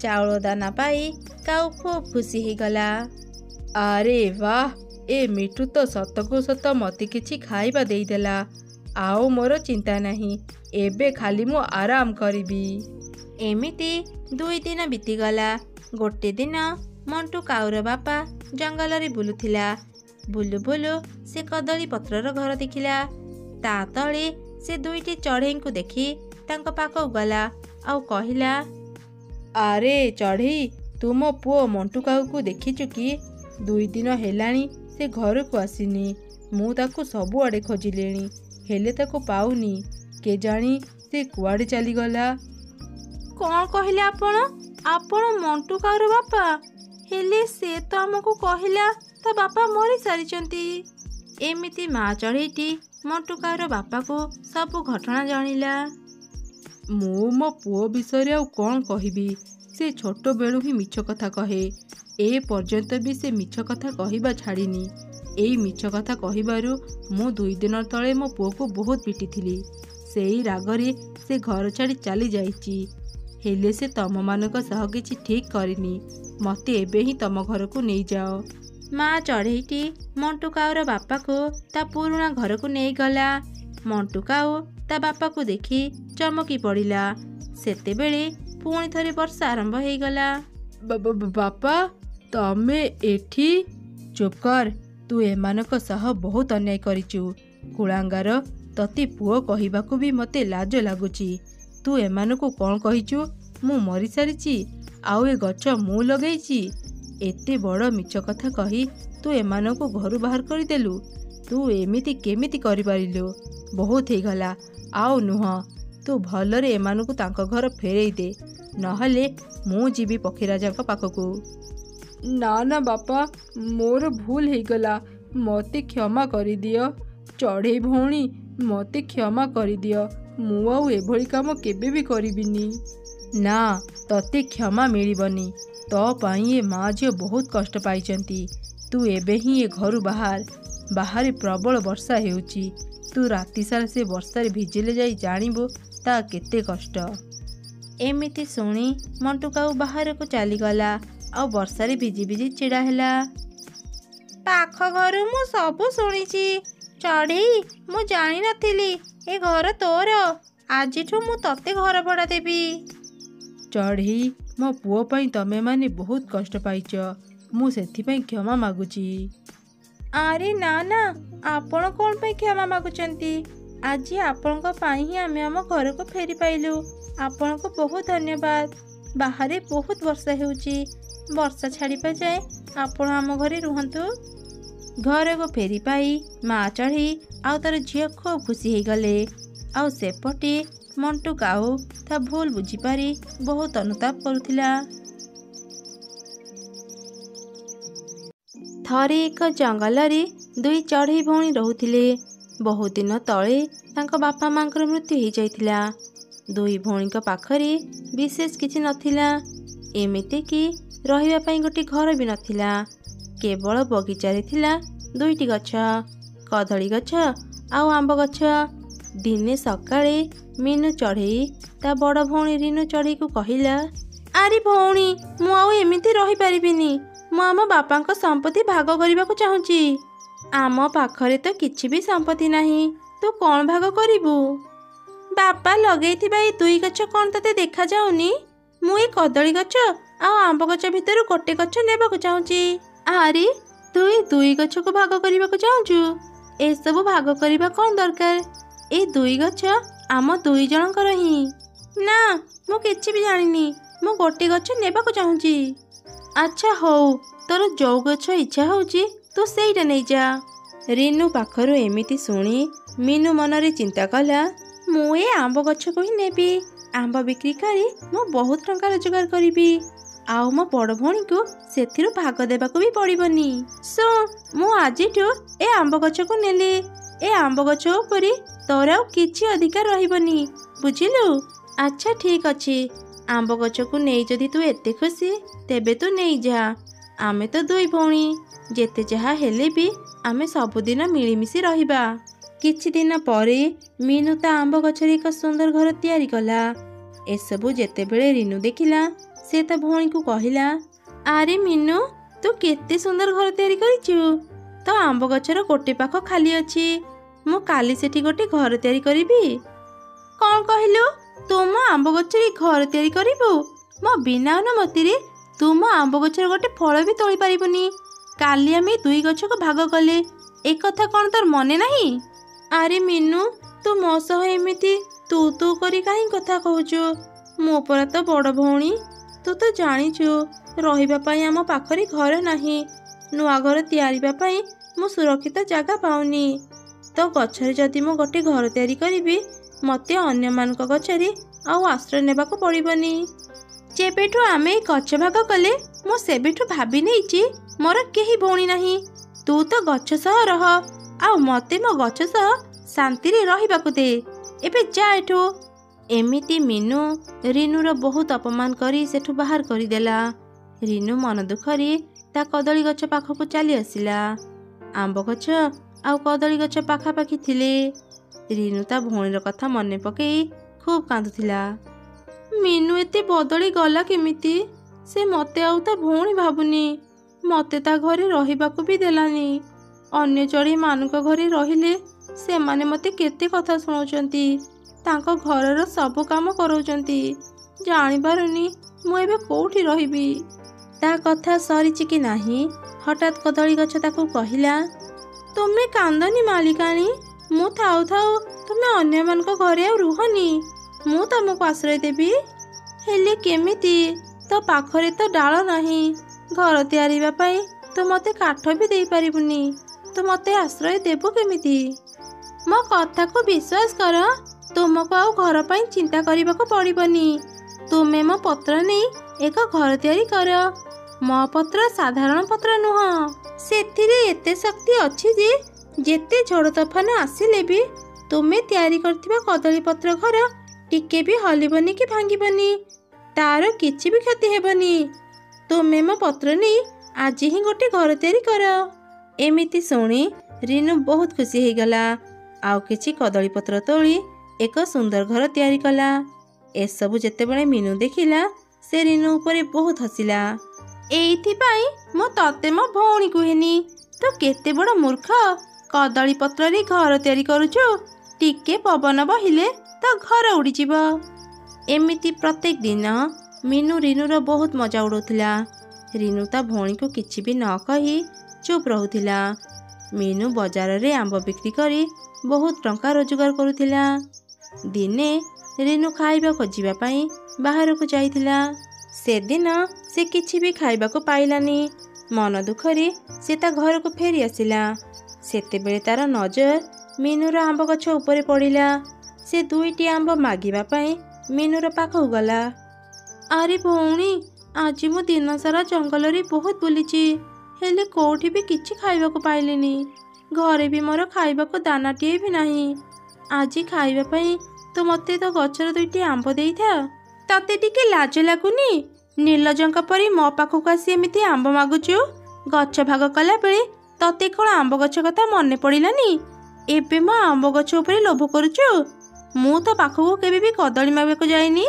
ଚାଉଳ ଦାନା ପାଇ କାଉ ଖୁବ୍ ଖୁସି ହେଇଗଲା। ଆରେ ବାଃ, ଏ ମିଟୁ ତ ସତକୁ ସତ ମୋତେ କିଛି ଖାଇବା ଦେଇଦେଲା। ଆଉ ମୋର ଚିନ୍ତା ନାହିଁ। ଏବେ ଖାଲି ମୁଁ ଆରାମ କରିବି। ଏମିତି 2 ଦିନ ବିତିଗଲା। ଗୋଟେ ଦିନ ମଣ୍ଟୁ କାଉର ବାପା ଜଙ୍ଗଲରେ ବୁଲୁଥିଲା। ବୁଲୁ ବୁଲୁ ସେ କଦଳୀ ପତ୍ରର ଘର ଦେଖିଲା। ତା ତଳେ ସେ 2ଟି ଚଢ଼େଇଙ୍କୁ ଦେଖି ତାଙ୍କ ପାଖକୁ ଗଲା ଆଉ କହିଲା, ଆରେ ଚଢ଼େଇ, ତୁ ମୋ ପୁଅ ମଣ୍ଟୁ କାଉକୁ ଦେଖିଛୁ କି? 2 ଦିନ ହେଲାଣି ସେ ଘରକୁ ଆସିନି। ମୁଁ ତାକୁ ସବୁଆଡ଼େ ଖୋଜିଲେଣି, ହେଲେ ତାକୁ ପାଉନି। କେଜାଣି ସେ କୁଆଡ଼େ ଚାଲିଗଲା। କ'ଣ କହିଲେ ଆପଣ? ଆପଣ ମଣ୍ଟୁ କାଉର ବାପା? ହେଲେ ସେ ତ ଆମକୁ କହିଲା ତା ବାପା ମରିସାରିଛନ୍ତି। ଏମିତି ମା ଚଢ଼େଇଟି ମଣ୍ଟୁ କାଉର ବାପାକୁ ସବୁ ଘଟଣା ଜଣିଲା। ମୁଁ ମୋ ପୁଅ ବିଷୟରେ ଆଉ କ'ଣ କହିବି? ସେ ଛୋଟବେଳୁ ହିଁ ମିଛ କଥା କହେ। ଏ ପର୍ଯ୍ୟନ୍ତ ବି ସେ ମିଛ କଥା କହିବା ଛାଡ଼ିନି। ଏଇ ମିଛ କଥା କହିବାରୁ ମୁଁ 2 ଦିନ ତଳେ ମୋ ପୁଅକୁ ବହୁତ ପିଟିଥିଲି। ସେଇ ରାଗରେ ସେ ଘର ଛାଡ଼ି ଚାଲି ଯାଇଛି। ହେଲେ ସେ ତମମାନଙ୍କ ସହ କିଛି ଠିକ୍ କରିନି। ମୋତେ ଏବେ ହିଁ ତମ ଘରକୁ ନେଇଯାଅ। ମା ଚଢ଼େଇଟି ମଣ୍ଟୁ କାଉର ବାପାକୁ ତା ପୁରୁଣା ଘରକୁ ନେଇଗଲା। ମଣ୍ଟୁ କାଉ ତା ବାପାକୁ ଦେଖି ଚମକି ପଡ଼ିଲା। ସେତେବେଳେ ପୁଣି ଥରେ ବର୍ଷା ଆରମ୍ଭ ହେଇଗଲା। ବାପା ତମେ ଏଠି? ଚୁପ୍ କର, ତୁ ଏମାନଙ୍କ ସହ ବହୁତ ଅନ୍ୟାୟ କରିଛୁ। କୁଳାଙ୍ଗାର, ତତେ ପୁଅ କହିବାକୁ ବି ମୋତେ ଲାଜ ଲାଗୁଛି। ତୁ ଏମାନଙ୍କୁ କ'ଣ କହିଛୁ? ମୁଁ ମରିସାରିଛି, ଆଉ ଏ ଗଛ ମୁଁ ଲଗେଇଛି। ଏତେ ବଡ଼ ମିଛ କଥା କହି ତୁ ଏମାନଙ୍କୁ ଘରୁ ବାହାର କରିଦେଲୁ। ତୁ ଏମିତି କେମିତି କରିପାରିଲୁ? ବହୁତ ହେଇଗଲା, ଆଉ ନୁହଁ। ତୁ ଭଲରେ ଏମାନଙ୍କୁ ତାଙ୍କ ଘର ଫେରେଇ ଦେ, ନହେଲେ ମୁଁ ଯିବି ପକ୍ଷୀରାଜାଙ୍କ ପାଖକୁ। ନା ବାପା, ମୋର ଭୁଲ ହେଇଗଲା, ମୋତେ କ୍ଷମା କରିଦିଅ। ଚଢ଼େଇ ଭଉଣୀ, ମୋତେ କ୍ଷମା କରିଦିଅ। ମୁଁ ଆଉ ଏଭଳି କାମ କେବେ ବି କରିବିନି। ନା, ତତେ କ୍ଷମା ମିଳିବନି। ତୋ ପାଇଁ ଏ ମା ଝିଅ ବହୁତ କଷ୍ଟ ପାଇଛନ୍ତି। ତୁ ଏବେ ହିଁ ଏ ଘରୁ ବାହାରେ ପ୍ରବଳ ବର୍ଷା ହେଉଛି। ତୁ ରାତିସାରା ସେ ବର୍ଷାରେ ଭିଜିଲେ ଯାଇ ଜାଣିବୁ ତା କେତେ କଷ୍ଟ। ଏମିତି ଶୁଣି ମଣ୍ଟୁ କାଉ ବାହାରକୁ ଚାଲିଗଲା ଆଉ ବର୍ଷାରେ ଭିଜି ଭିଜି ଛିଡ଼ା ହେଲା। ପାଖ ଘରୁ ମୁଁ ସବୁ ଶୁଣିଛି। ଚଢ଼େଇ, ମୁଁ ଜାଣିନଥିଲି ଏ ଘର ତୋର। ଆଜିଠୁ ମୁଁ ତତେ ଘର ଭଡ଼ା ଦେବି। ଚଢ଼େଇ, ମୋ ପୁଅ ପାଇଁ ତମେମାନେ ବହୁତ କଷ୍ଟ ପାଇଛ। ମୁଁ ସେଥିପାଇଁ କ୍ଷମା ମାଗୁଛି। ଆରେ ନା, ଆପଣ କ'ଣ ପାଇଁ କ୍ଷମା ମାଗୁଛନ୍ତି? ଆଜି ଆପଣଙ୍କ ପାଇଁ ହିଁ ଆମେ ଆମ ଘରକୁ ଫେରି ପାଇଲୁ। ଆପଣଙ୍କୁ ବହୁତ ଧନ୍ୟବାଦ। ବାହାରେ ବହୁତ ବର୍ଷା ହେଉଛି। ବର୍ଷା ଛାଡ଼ିବା ଯାଏ ଆପଣ ଆମ ଘରେ ରୁହନ୍ତୁ। ଘରକୁ ଫେରି ପାଇ ମା ଚଢ଼େଇ ଆଉ ତାର ଝିଅ ଖୁବ୍ ଖୁସି ହେଇଗଲେ। ଆଉ ସେପଟେ ମଣ୍ଟୁ କାଉ ତା ଭୁଲ ବୁଝିପାରି ବହୁତ ଅନୁତାପ କରୁଥିଲା। ଥରେ ଏକ ଜଙ୍ଗଲରେ ଦୁଇ ଚଢ଼େଇ ଭଉଣୀ ରହୁଥିଲେ। ବହୁତ ଦିନ ତଳେ ତାଙ୍କ ବାପା ମାଙ୍କର ମୃତ୍ୟୁ ହେଇଯାଇଥିଲା। ଦୁଇ ଭଉଣୀଙ୍କ ପାଖରେ ବିଶେଷ କିଛି ନଥିଲା। ଏମିତିକି ରହିବା ପାଇଁ ଗୋଟିଏ ଘର ବି ନଥିଲା। କେବଳ ବଗିଚାରେ ଥିଲା ଦୁଇଟି ଗଛ, କଦଳୀ ଗଛ ଆଉ ଆମ୍ବ ଗଛ। ଦିନେ ସକାଳେ ମିନୁ ଚଢ଼େଇ ତା ବଡ଼ ଭଉଣୀ ରିନୁ ଚଢ଼େଇକୁ କହିଲା, ଆରେ ଭଉଣୀ, ମୁଁ ଆଉ ଏମିତି ରହିପାରିବିନି। ମୁଁ ଆମ ବାପାଙ୍କ ସମ୍ପତ୍ତି ଭାଗ କରିବାକୁ ଚାହୁଁଛି। ଆମ ପାଖରେ ତ କିଛି ବି ସମ୍ପତ୍ତି ନାହିଁ। ତୁ କ'ଣ ଭାଗ କରିବୁ? ବାପା ଲଗେଇଥିବା ଏଇ ଦୁଇ ଗଛ କ'ଣ ତତେ ଦେଖାଯାଉନି? ମୁଁ ଏ କଦଳୀ ଗଛ ଆଉ ଆମ୍ବ ଗଛ ଭିତରୁ ଗୋଟେ ଗଛ ନେବାକୁ ଚାହୁଁଛି। ଆରେ, ତୁ ଏ ଦୁଇ ଗଛକୁ ଭାଗ କରିବାକୁ ଚାହୁଁଛୁ? ଏସବୁ ଭାଗ କରିବା କ'ଣ ଦରକାର? ଏ ଦୁଇ ଗଛ ଆମ ଦୁଇ ଜଣଙ୍କର ହିଁ। ନା, ମୁଁ କିଛି ବି ଜାଣିନି। ମୁଁ ଗୋଟେ ଗଛ ନେବାକୁ ଚାହୁଁଛି। ଆଚ୍ଛା ହଉ, ତୋର ଯୋଉ ଗଛ ଇଚ୍ଛା ହେଉଛି ତୁ ସେଇଟା ନେଇଯା। ରିନୁ ପାଖରୁ ଏମିତି ଶୁଣି ମିନୁ ମନରେ ଚିନ୍ତା କଲା, ମୁଁ ଏ ଆମ୍ବ ଗଛକୁ ହିଁ ନେବି। ଆମ୍ବ ବିକ୍ରି କରି ମୁଁ ବହୁତ ଟଙ୍କା ରୋଜଗାର କରିବି। ଆଉ ମୋ ବଡ଼ ଭଉଣୀକୁ ସେଥିରୁ ଭାଗ ଦେବାକୁ ବି ପଡ଼ିବନି। ମୁଁ ଆଜିଠୁ ଏ ଆମ୍ବ ଗଛକୁ ନେଲି। ଏ ଆମ୍ବ ଗଛ ଉପରେ ତୋର ଆଉ କିଛି ଅଧିକାର ରହିବନି, ବୁଝିଲୁ? ଆଚ୍ଛା ଠିକ୍ ଅଛି। ଆମ୍ବ ଗଛକୁ ନେଇ ଯଦି ତୁ ଏତେ ଖୁସି, ତେବେ ତୁ ନେଇଯା। ଆମେ ତ ଦୁଇ ଭଉଣୀ, ଯେତେ ଯାହା ହେଲେ ବି ଆମେ ସବୁଦିନ ମିଳିମିଶି ରହିବା। କିଛି ଦିନ ପରେ ମିନୁ ତା ଆମ୍ବ ଗଛରେ ଏକ ସୁନ୍ଦର ଘର ତିଆରି କଲା। ଏସବୁ ଯେତେବେଳେ ରିନୁ ଦେଖିଲା, ସେ ତା ଭଉଣୀକୁ କହିଲା, ଆରେ ମିନୁ, ତୁ କେତେ ସୁନ୍ଦର ଘର ତିଆରି କରିଛୁ। ତ ଆମ୍ବ ଗଛର ଗୋଟେ ପାଖ ଖାଲି ଅଛି। ମୁଁ କାଲି ସେଠି ଗୋଟେ ଘର ତିଆରି କରିବି। କ'ଣ କହିଲୁ? ତୁ ମୋ ଆମ୍ବ ଗଛରେ ଘର ତିଆରି କରିବୁ? ମୋ ବିନା ଅନୁମତିରେ ତୁ ମୋ ଆମ୍ବ ଗଛର ଗୋଟେ ଫଳ ବି ତୋଳି ପାରିବୁନି। କାଲି ଆମେ ଦୁଇ ଗଛକୁ ଭାଗ କଲେ। ଏ କଥା କ'ଣ ତୋର ମନେ ନାହିଁ? ଆରେ ମିନୁ, ତୁ ମୋ ସହ ଏମିତି ତୁ କରି କାହିଁ କଥା କହୁଛୁ? ମୋ ପରା ତ ବଡ଼ ଭଉଣୀ। ତୁ ତ ଜାଣିଛୁ, ରହିବା ପାଇଁ ଆମ ପାଖରେ ଘର ନାହିଁ। ନୂଆ ଘର ତିଆରିବା ପାଇଁ ମୁଁ ସୁରକ୍ଷିତ ଜାଗା ପାଉନି। ତ ଗଛରେ ଯଦି ମୁଁ ଗୋଟେ ଘର ତିଆରି କରିବି, ମୋତେ ଅନ୍ୟମାନଙ୍କ ଗଛରେ ଆଉ ଆଶ୍ରୟ ନେବାକୁ ପଡ଼ିବନି। ଯେବେଠୁ ଆମେ ଗଛ ଭାଗ କଲେ, ମୁଁ ସେବେଠୁ ଭାବି ନେଇଛି ମୋର କେହି ଭଉଣୀ ନାହିଁ। ତୁ ତ ଗଛ ସହ ରହ, ଆଉ ମୋତେ ମୋ ଗଛ ସହ ଶାନ୍ତିରେ ରହିବାକୁ ଦେ। ଏବେ ଯା ଏଠୁ। ଏମିତି ମିନୁ ରିନୁର ବହୁତ ଅପମାନ କରି ସେଠୁ ବାହାର କରିଦେଲା। ରିନୁ ମନ ଦୁଃଖରେ ତା କଦଳୀ ଗଛ ପାଖକୁ ଚାଲି ଆସିଲା। ଆମ୍ବ ଗଛ ଆଉ କଦଳୀ ଗଛ ପାଖାପାଖି ଥିଲେ। ରିନୁ ତା ଭଉଣୀର କଥା ମନେ ପକେଇ ଖୁବ୍ କାନ୍ଦୁଥିଲା। ମିନୁ ଏତେ ବଦଳି ଗଲା କେମିତି? ସେ ମୋତେ ଆଉ ତା ଭଉଣୀ ଭାବୁନି। ମୋତେ ତା ଘରେ ରହିବାକୁ ବି ଦେଲାନି। ଅନ୍ୟ ଚଢ଼େଇମାନଙ୍କ ଘରେ ରହିଲେ ସେମାନେ ମୋତେ କେତେ କଥା ଶୁଣାଉଛନ୍ତି। ତାଙ୍କ ଘରର ସବୁ କାମ କରାଉଛନ୍ତି। ଜାଣିପାରୁନି ମୁଁ ଏବେ କୋଉଠି ରହିବି। ତା କଥା ସରିଛି କି ନାହିଁ ହଠାତ୍ କଦଳୀ ଗଛ ତାକୁ କହିଲା, ତୁମେ କାନ୍ଦନି ମାଲିକାଣୀ, ମୁଁ ଥାଉ ଥାଉ ତୁମେ ଅନ୍ୟମାନଙ୍କ ଘରେ ଆଉ ରୁହନି, ମୁଁ ତମକୁ ଆଶ୍ରୟ ଦେବି। ହେଲେ କେମିତି? ତୋ ପାଖରେ ତ ଡାଳ ନାହିଁ, ଘର ତିଆରିବା ପାଇଁ ତୁ ମୋତେ କାଠ ବି ଦେଇପାରିବୁନି, ତୁ ମୋତେ ଆଶ୍ରୟ ଦେବୁ କେମିତି? ମୋ କଥାକୁ ବିଶ୍ୱାସ କର, ତୁମକୁ ଆଉ ଘର ପାଇଁ ଚିନ୍ତା କରିବାକୁ ପଡ଼ିବନି। ତୁମେ ମୋ ପତ୍ର ନେଇ ଏକ ଘର ତିଆରି କର। ମୋ ପତ୍ର ସାଧାରଣ ପତ୍ର ନୁହଁ, ସେଥିରେ ଏତେ ଶକ୍ତି ଅଛି ଯେ ଯେତେ ଝଡ଼ ତୋଫାନ ଆସିଲେ ବି ତୁମେ ତିଆରି କରିଥିବା କଦଳୀ ପତ୍ର ଘର ଟିକେ ବି ହଲିବନି କି ଭାଙ୍ଗିବନି, ତାର କିଛି ବି କ୍ଷତି ହେବନି। ତୁମେ ମୋ ପତ୍ର ନେଇ ଆଜି ହିଁ ଗୋଟେ ଘର ତିଆରି କର। ଏମିତି ଶୁଣି ରିନୁ ବହୁତ ଖୁସି ହେଇଗଲା। ଆଉ କିଛି କଦଳୀ ପତ୍ର ତୋଳି ଏକ ସୁନ୍ଦର ଘର ତିଆରି କଲା। ଏସବୁ ଯେତେବେଳେ ମିନୁ ଦେଖିଲା ସେ ରିନୁ ଉପରେ ବହୁତ ହସିଲା। ଏଇଥିପାଇଁ ମୁଁ ତତେ ମୋ ଭଉଣୀ କୁହେନି, ତୁ କେତେ ବଡ଼ ମୂର୍ଖ, କଦଳୀ ପତ୍ରରେ ଘର ତିଆରି କରୁଛୁ, ଟିକେ ପବନ ବହିଲେ ତ ଘର ଉଡ଼ିଯିବ। ଏମିତି ପ୍ରତ୍ୟେକ ଦିନ ମିନୁ ରିନୁର ବହୁତ ମଜା ଉଡ଼ଉଥିଲା। ରିନୁ ତା ଭଉଣୀକୁ କିଛି ବି ନ କହି ଚୁପ୍ ରହୁଥିଲା। ମିନୁ ବଜାରରେ ଆମ୍ବ ବିକ୍ରି କରି ବହୁତ ଟଙ୍କା ରୋଜଗାର କରୁଥିଲା। ଦିନେ ରିନୁ ଖାଇବା ଖୋଜିବା ପାଇଁ ବାହାରକୁ ଯାଇଥିଲା। ସେଦିନ ସେ କିଛି ବି ଖାଇବାକୁ ପାଇଲାନି। ମନ ଦୁଃଖରେ ସେ ତା ଘରକୁ ଫେରି ଆସିଲା। ସେତେବେଳେ ତାର ନଜର ମିନୁର ଆମ୍ବ ଗଛ ଉପରେ ପଡ଼ିଲା। ସେ 2ଟି ଆମ୍ବ ମାଗିବା ପାଇଁ ମିନୁର ପାଖକୁ ଗଲା। ଆରେ ଭଉଣୀ, ଆଜି ମୁଁ ଦିନ ସାରା ଜଙ୍ଗଲରେ ବହୁତ ବୁଲିଛି, ହେଲେ କୋଉଠି ବି କିଛି ଖାଇବାକୁ ପାଇଲିନି। ଘରେ ବି ମୋର ଖାଇବାକୁ ଦାନାଟିଏ ବି ନାହିଁ। ଆଜି ଖାଇବା ପାଇଁ ତୁ ମୋତେ ତ ଗଛର 2ଟି ଆମ୍ବ ଦେଇଥା। ତତେ ଟିକେ ଲାଜ ଲାଗୁନି? ନିର୍ଲଜଙ୍କ ପରି ମୋ ପାଖକୁ ଆସି ଏମିତି ଆମ୍ବ ମାଗୁଛୁ। ଗଛ ଭାଗ କଲା ବେଳେ ତତେ କ'ଣ ଆମ୍ବ ଗଛ କଥା ମନେ ପଡ଼ିଲାନି? ଏବେ ମୋ ଆମ୍ବ ଗଛ ଉପରେ ଲୋଭ କରୁଛୁ? ମୁଁ ତ ପାଖକୁ କେବେ ବି କଦଳୀ ମାଗିବାକୁ ଯାଇନି,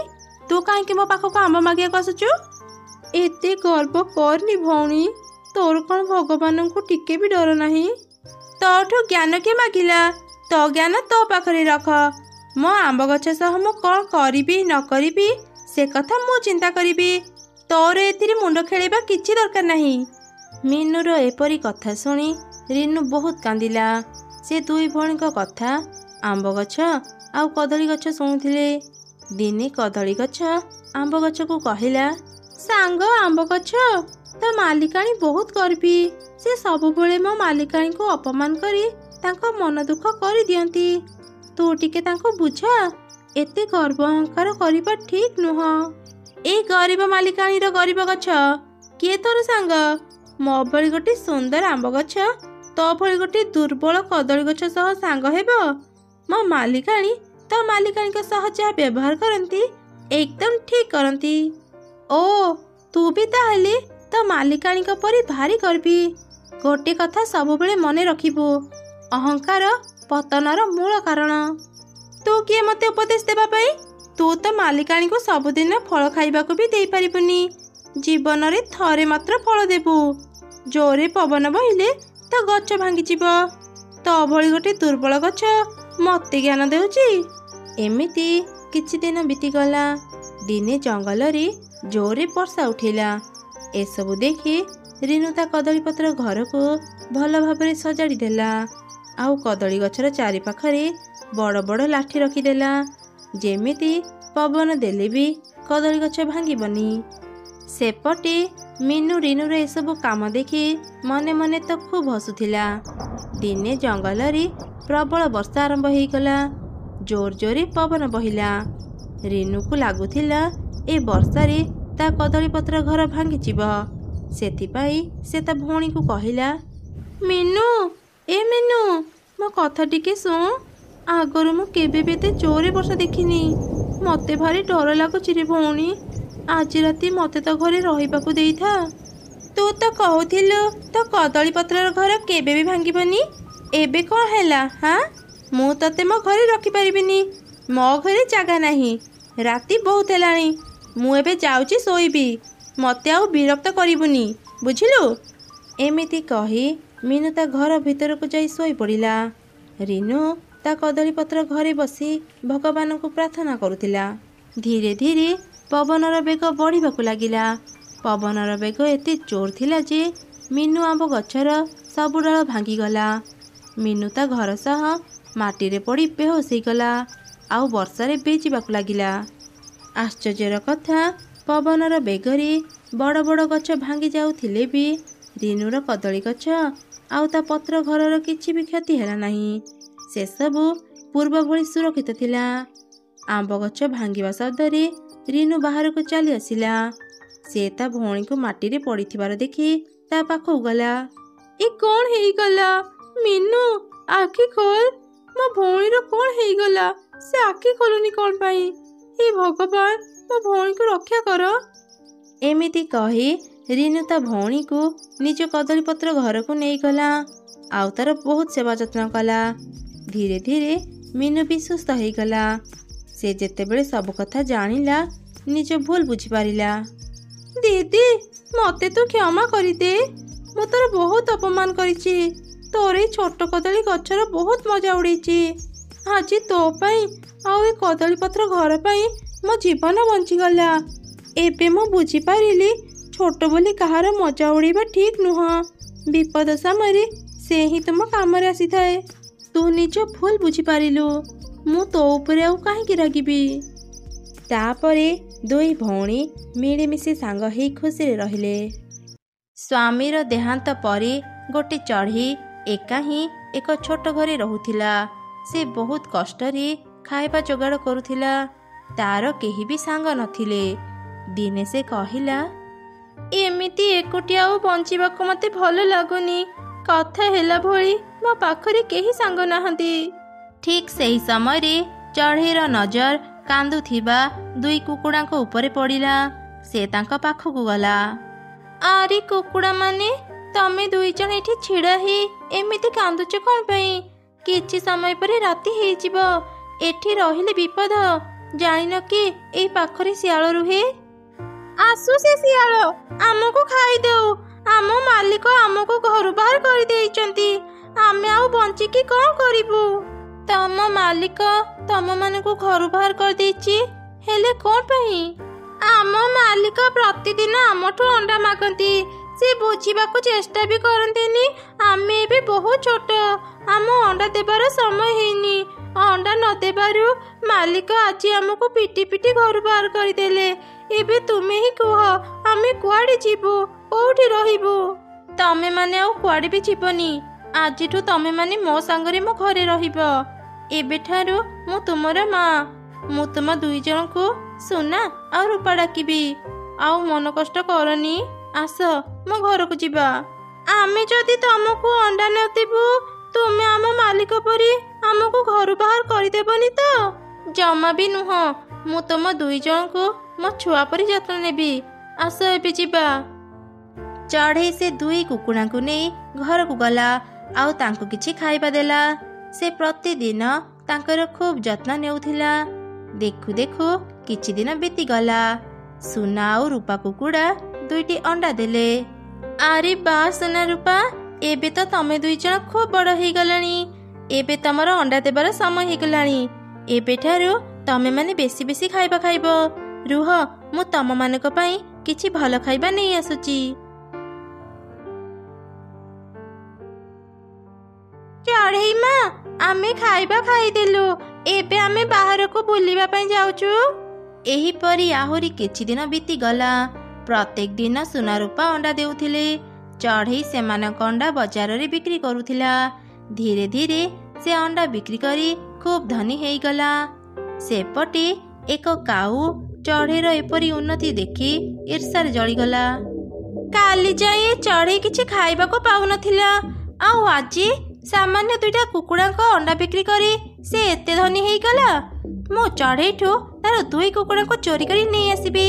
ତୁ କାହିଁକି ମୋ ପାଖକୁ ଆମ୍ବ ମାଗିବାକୁ ଆସୁଛୁ? ଏତେ ଗର୍ବ କରନି ଭଉଣୀ, ତୋର କ'ଣ ଭଗବାନଙ୍କୁ ଟିକେ ବି ଡର ନାହିଁ? ତୋଠୁ ଜ୍ଞାନ କିଏ ମାଗିଲା? ତୋ ଜ୍ଞାନ ତୋ ପାଖରେ ରଖ। ମୋ ଆମ୍ବ ଗଛ ସହ ମୁଁ କ'ଣ କରିବି ନ କରିବି ସେ କଥା ମୁଁ ଚିନ୍ତା କରିବି। ତୋର ଏଥିରେ ମୁଣ୍ଡ ଖେଳିବା କିଛି ଦରକାର ନାହିଁ। ମିନୁର ଏପରି କଥା ଶୁଣି ରିନୁ ବହୁତ କାନ୍ଦିଲା। ସେ 2 ଭଉଣୀଙ୍କ କଥା ଆମ୍ବ ଗଛ ଆଉ କଦଳୀ ଗଛ ଶୁଣୁଥିଲେ। ଦିନେ କଦଳୀ ଗଛ ଆମ୍ବ ଗଛକୁ କହିଲା, ସାଙ୍ଗ ଆମ୍ବ ଗଛ, ତ ମାଲିକାଣୀ ବହୁତ ଗର୍ବୀ। ସେ ସବୁବେଳେ ମୋ ମାଲିକାଣୀଙ୍କୁ ଅପମାନ କରି ତାଙ୍କ ମନ ଦୁଃଖ କରିଦିଅନ୍ତି। ତୁ ଟିକେ ତାଙ୍କୁ ବୁଝ, ଏତେ ଗର୍ବ ଅହଙ୍କାର କରିବା ଠିକ୍ ନୁହଁ। ଏଇ ଗରିବ ମାଲିକାଣୀର ଗରିବ ଗଛ କିଏ ତୋର ସାଙ୍ଗ? ମୋ ଭଳି ଗୋଟେ ସୁନ୍ଦର ଆମ୍ବ ଗଛ ତୋ ଭଳି ଗୋଟେ ଦୁର୍ବଳ କଦଳୀ ଗଛ ସହ ସାଙ୍ଗ ହେବ? ମୋ ମାଲିକାଣୀ ତୋ ମାଲିକାଣୀଙ୍କ ସହ ଯାହା ବ୍ୟବହାର କରନ୍ତି ଏକଦମ ଠିକ୍ କରନ୍ତି। ଓ, ତୁ ବି ତାହେଲେ ତୋ ମାଲିକାଣୀଙ୍କ ପରି ଭାରି ଗର୍ବୀ। ଗୋଟେ କଥା ସବୁବେଳେ ମନେ ରଖିବୁ, ଅହଙ୍କାର ପତନର ମୂଳ କାରଣ। ତୁ କିଏ ମୋତେ ଉପଦେଶ ଦେବା ପାଇଁ? ତୁ ତ ମାଲିକାଣୀକୁ ସବୁଦିନ ଫଳ ଖାଇବାକୁ ବି ଦେଇପାରିବୁନି। ଜୀବନରେ ଥରେ ମାତ୍ର ଫଳ ଦେବୁ। ଜୋରେ ପବନ ବହିଲେ ତ ଗଛ ଭାଙ୍ଗିଯିବ। ତୋ ଭଳି ଗୋଟେ ଦୁର୍ବଳ ଗଛ ମୋତେ ଜ୍ଞାନ ଦେଉଛି। ଏମିତି କିଛି ଦିନ ବିତିଗଲା। ଦିନେ ଜଙ୍ଗଲରେ ଜୋରେ ବର୍ଷା ଉଠିଲା। ଏସବୁ ଦେଖି ରିନୁ ତା କଦଳୀପତ୍ର ଘରକୁ ଭଲ ଭାବରେ ସଜାଡ଼ି ଦେଲା। ଆଉ କଦଳୀ ଗଛର ଚାରିପାଖରେ ବଡ଼ ବଡ଼ ଲାଠି ରଖିଦେଲା, ଯେମିତି ପବନ ଦେଲେ ବି କଦଳୀ ଗଛ ଭାଙ୍ଗିବନି। ସେପଟେ ମିନୁ ରିନୁର ଏସବୁ କାମ ଦେଖି ମନେ ମନେ ତ ଖୁବ୍ ହସୁଥିଲା। ଦିନେ ଜଙ୍ଗଲରେ ପ୍ରବଳ ବର୍ଷା ଆରମ୍ଭ ହେଇଗଲା। ଜୋର ଜୋରେ ପବନ ବହିଲା। ରିନୁକୁ ଲାଗୁଥିଲା ଏ ବର୍ଷାରେ ତା କଦଳୀପତ୍ର ଘର ଭାଙ୍ଗିଯିବ। ସେଥିପାଇଁ ସେ ତା ଭଉଣୀକୁ କହିଲା, ମିନୁ, ଏ ମିନୁ, ମୋ କଥା ଟିକେ ଶୁଣ। ଆଗରୁ ମୁଁ କେବେ ବି ଏତେ ଜୋରେ ବର୍ଷା ଦେଖିନି। ମୋତେ ଭାରି ଡର ଲାଗୁଛି ରେ ଭଉଣୀ। ଆଜି ରାତି ମୋତେ ତ ଘରେ ରହିବାକୁ ଦେଇଥା। ତୁ ତ କହୁଥିଲୁ ତୋ କଦଳୀପତ୍ରର ଘର କେବେ ବି ଭାଙ୍ଗିବନି। ଏବେ କ'ଣ ହେଲା? ହାଁ, ମୁଁ ତତେ ମୋ ଘରେ ରଖିପାରିବିନି। ମୋ ଘରେ ଜାଗା ନାହିଁ। ରାତି ବହୁତ ହେଲାଣି। ମୁଁ ଏବେ ଯାଉଛି ଶୋଇବି। ମୋତେ ଆଉ ବିରକ୍ତ କରିବୁନି, ବୁଝିଲୁ? ଏମିତି କହି ମିନୁ ତା ଘର ଭିତରକୁ ଯାଇ ଶୋଇପଡ଼ିଲା। ରିନୁ ତା କଦଳୀପତ୍ର ଘରେ ବସି ଭଗବାନଙ୍କୁ ପ୍ରାର୍ଥନା କରୁଥିଲା। ଧୀରେ ଧୀରେ ପବନର ବେଗ ବଢ଼ିବାକୁ ଲାଗିଲା। ପବନର ବେଗ ଏତେ ଜୋର ଥିଲା ଯେ ମିନୁ ଆମ୍ବ ଗଛର ସବୁ ଡାଳ ଭାଙ୍ଗିଗଲା। ମିନୁ ତା ଘର ସହ ମାଟିରେ ପଡ଼ି ବେହୋସ ହେଇଗଲା ଆଉ ବର୍ଷାରେ ଭିଜିବାକୁ ଲାଗିଲା। ଆଶ୍ଚର୍ଯ୍ୟର କଥା, ପବନର ବେଗରେ ବଡ଼ ବଡ଼ ଗଛ ଭାଙ୍ଗି ଯାଉଥିଲେ ବି ରିନୁର କଦଳୀ ଗଛ ଆଉ ତା ପତ୍ର ଘରର କିଛି ବି କ୍ଷତି ହେଲା ନାହିଁ। ସେସବୁ ପୂର୍ବ ଭଳି ସୁରକ୍ଷିତ ଥିଲା। ଆମ୍ବ ଗଛ ଭାଙ୍ଗିବା ଶବ୍ଦରେ ରିନୁ ବାହାରକୁ ଚାଲି ଆସିଲା। ସେ ତା ଭଉଣୀକୁ ମାଟିରେ ପଡ଼ିଥିବାର ଦେଖି ତା ପାଖକୁ ଗଲା। ଏ କ'ଣ ହେଇଗଲା? ମିନୁ, ଆଖି ଖୋଲ। ମୋ ଭଉଣୀର କ'ଣ ହେଇଗଲା? ସେ ଆଖି ଖୋଲୁନି କ'ଣ ପାଇଁ? ହେ ଭଗବାନ, ମୋ ଭଉଣୀକୁ ରକ୍ଷା କର। ଏମିତି କହି ରିନୁ ତା ଭଉଣୀକୁ ନିଜ କଦଳୀପତ୍ର ଘରକୁ ନେଇଗଲା ଆଉ ତାର ବହୁତ ସେବା ଯତ୍ନ କଲା। ଧୀରେ ଧୀରେ ମିନୁ ବି ସୁସ୍ଥ ହେଇଗଲା। ସେ ଯେତେବେଳେ ସବୁ କଥା ଜାଣିଲା, ନିଜ ଭୁଲ ବୁଝିପାରିଲା। ଦିଦି, ମତେ ତୁ କ୍ଷମା କରିଦେ। ମୁଁ ତୋର ବହୁତ ଅପମାନ କରିଛି। ତୋର ଏଇ ଛୋଟ କଦଳୀ ଗଛର ବହୁତ ମଜା ଉଡ଼େଇଛି। ଆଜି ତୋ ପାଇଁ ଆଉ ଏ କଦଳୀପତ୍ର ଘର ପାଇଁ ମୋ ଜୀବନ ବଞ୍ଚିଗଲା। ଏବେ ମୁଁ ବୁଝିପାରିଲି ଛୋଟ ବୋଲି କାହାର ମଜା ଉଡ଼େଇବା ଠିକ୍ ନୁହଁ। ବିପଦ ସମୟରେ ସେ ହିଁ ତୁମ କାମରେ ଆସିଥାଏ। ତୁ ନିଜ ଭୁଲ ବୁଝିପାରିଲୁ। ମୁଁ ତୋ ଉପରେ ଆଉ କାହିଁକି ରାଗିବି? ତାପରେ ଦୁଇ ଭଉଣୀ ମିଳିମିଶି ସାଙ୍ଗ ହେଇ ଖୁସିରେ ରହିଲେ। ସ୍ୱାମୀର ଦେହାନ୍ତ ପରେ ଗୋଟେ ଚଢ଼େଇ ଏକା ହିଁ ଏକ ଛୋଟ ଘରେ ରହୁଥିଲା। ସେ ବହୁତ କଷ୍ଟରେ ଖାଇବା ଯୋଗାଡ଼ କରୁଥିଲା। ତାର କେହି ବି ସାଙ୍ଗ ନଥିଲେ। ଦିନେ ସେ କହିଲା, ଏମିତି ଏକୁଟିଆ ଆଉ ବଞ୍ଚିବାକୁ ମତେ ଭଲ ଲାଗୁନି। କଥା ହେଲା ଭଳି ମୋ ପାଖରେ କେହି ସାଙ୍ଗ ନାହାନ୍ତି। ଠିକ୍ ସେହି ସମୟରେ ଚଢ଼େଇର ନଜର କାନ୍ଦୁଥିବା ଦୁଇ କୁକୁଡ଼ାଙ୍କ ଉପରେ ପଡ଼ିଲା। ସେ ତାଙ୍କ ପାଖକୁ ଗଲା। ଆରେ କୁକୁଡ଼ାମାନେ, ତମେ ଦୁଇ ଜଣ ଏଠି ଛିଡ଼ା ହେଇ ଏମିତି କାନ୍ଦୁଛ କ'ଣ ପାଇଁ? କିଛି ସମୟ ପରେ ରାତି ହେଇଯିବ। ଏଠି ରହିଲେ ବିପଦ। ଜାଣିନ କି ଏଇ ପାଖରେ ଶିଆଳ ରୁହେ? ଆସୁ ସେ ଶିଆଳ, ଆମକୁ ଖାଇଦେଉ। ଆମ ମାଲିକ ଆମକୁ ଘରୁ ବାହାର କରିଦେଇଛନ୍ତି। ଆମେ ଆଉ ବଞ୍ଚିକି କ'ଣ କରିବୁ? ତମ ମାଲିକ ତମମାନଙ୍କୁ ଘରୁ ବାହାର କରିଦେଇଛି? ହେଲେ କ'ଣ ପାଇଁ? ଆମ ମାଲିକ ପ୍ରତିଦିନ ଆମଠୁ ଅଣ୍ଡା ମାଗନ୍ତି। ସେ ବୁଝିବାକୁ ଚେଷ୍ଟା ବି କରନ୍ତିନି। ଆମେ ଏବେ ବହୁତ ଛୋଟ। ଆମ ଅଣ୍ଡା ଦେବାର ସମୟ ହେଇନି। ଅଣ୍ଡା ନ ଦେବାରୁ ମାଲିକ ଆଜି ଆମକୁ ପିଟି ପିଟି ଘରୁ ବାହାର କରିଦେଲେ। ଏବେ ତୁମେ ହିଁ କୁହ, ଆମେ କୁଆଡ଼େ ଯିବୁ? କୋଉଠି ରହିବୁ? ତମେମାନେ ଆଉ କୁଆଡ଼େ ବି ଯିବନି। ଆଜିଠୁ ତମେମାନେ ମୋ ସାଙ୍ଗରେ ମୋ ଘରେ ରହିବ। ଏବେଠାରୁ ମୁଁ ତୁମର ମା। ମୁଁ ତୁମ ଦୁଇ ଜଣଙ୍କୁ ସୁନା ଆଉ ରୂପା ଡାକିବି। ଆଉ ମନ କଷ୍ଟ କରନି। ଆସ, ମୋ ଘରକୁ ଯିବା। ଆମେ ଯଦି ତମକୁ ଅଣ୍ଡା ନ ଦେବୁ, ତୁମେ ଆମ ମାଲିକ ପରି ଆମକୁ ଘରୁ ବାହାର କରିଦେବନି ତ? ଜମା ବି ନୁହଁ। ମୁଁ ତୁମ ଦୁଇ ଜଣଙ୍କୁ ମୋ ଛୁଆ ପରି ଯତ୍ନ ନେବି। ଆସ ଏବେ ଯିବା। ଚଢ଼େଇ ସେ ଦୁଇ କୁକୁଡ଼ାଙ୍କୁ ନେଇ ଘରକୁ ଗଲା ଆଉ ତାଙ୍କୁ କିଛି ଖାଇବା ଦେଲା। ସେ ପ୍ରତିଦିନ ତାଙ୍କର ଖୁବ୍ ଯତ୍ନ ନେଉଥିଲା। ଦେଖୁ ଦେଖୁ କିଛି ଦିନ ବିତିଗଲା। ସୁନା ଆଉ ରୂପା କୁକୁଡ଼ା ଦୁଇଟି ଅଣ୍ଡା ଦେଲେ। ଆରେ ବା ସୁନା ରୂପା, ଏବେ ତ ତମେ ଦୁଇ ଜଣ ଖୁବ୍ ବଡ଼ ହେଇଗଲାଣି। ଏବେ ତମର ଅଣ୍ଡା ଦେବାର ସମୟ ହେଇଗଲାଣି। ଏବେଠାରୁ ତମେମାନେ ବେଶୀ ବେଶୀ ଖାଇବା ଖାଇବ। ରୁହ, ମୁଁ ତମମାନଙ୍କ ପାଇଁ କିଛି ଭଲ ଖାଇବା ନେଇ ଆସୁଛି। ଚଢ଼େଇ ମା, ଆମେ ଖାଇବା ଖାଇଦେଲୁ। ଏବେ ଆମେ ବାହାରକୁ ବୁଲିବା ପାଇଁ ଯାଉଛୁ। ଏହିପରି ଆହୁରି କିଛି ଦିନ ବିତିଗଲା। ପ୍ରତ୍ୟେକ ଦିନ ସୁନା ରୂପା ଅଣ୍ଡା ଦେଉଥିଲେ। ଚଢ଼େଇ ସେମାନଙ୍କ ଅଣ୍ଡା ବଜାରରେ ବିକ୍ରି କରୁଥିଲା। ଧୀରେ ଧୀରେ ସେ ଅଣ୍ଡା ବିକ୍ରି କରି ଖୁବ୍ ଧନୀ ହେଇଗଲା। ସେପଟେ ଏକ କାଉ ଚଢ଼େଇର ଏପରି ଉନ୍ନତି ଦେଖି ଈର୍ଷାରେ ଜଳିଗଲା। କାଲି ଯାଏ ଚଢ଼େଇ କିଛି ଖାଇବାକୁ ପାଉନଥିଲା, ଆଉ ଆଜି ସାମାନ୍ୟ ଦୁଇଟା କୁକୁଡ଼ାଙ୍କ ଅଣ୍ଡା ବିକ୍ରି କରି ସେ ଏତେ ଧନୀ ହେଇଗଲା। ମୁଁ ଚଢ଼େଇଠୁ ତାର ଦୁଇ କୁକୁଡ଼ାଙ୍କୁ ଚୋରି କରି ନେଇ ଆସିବି।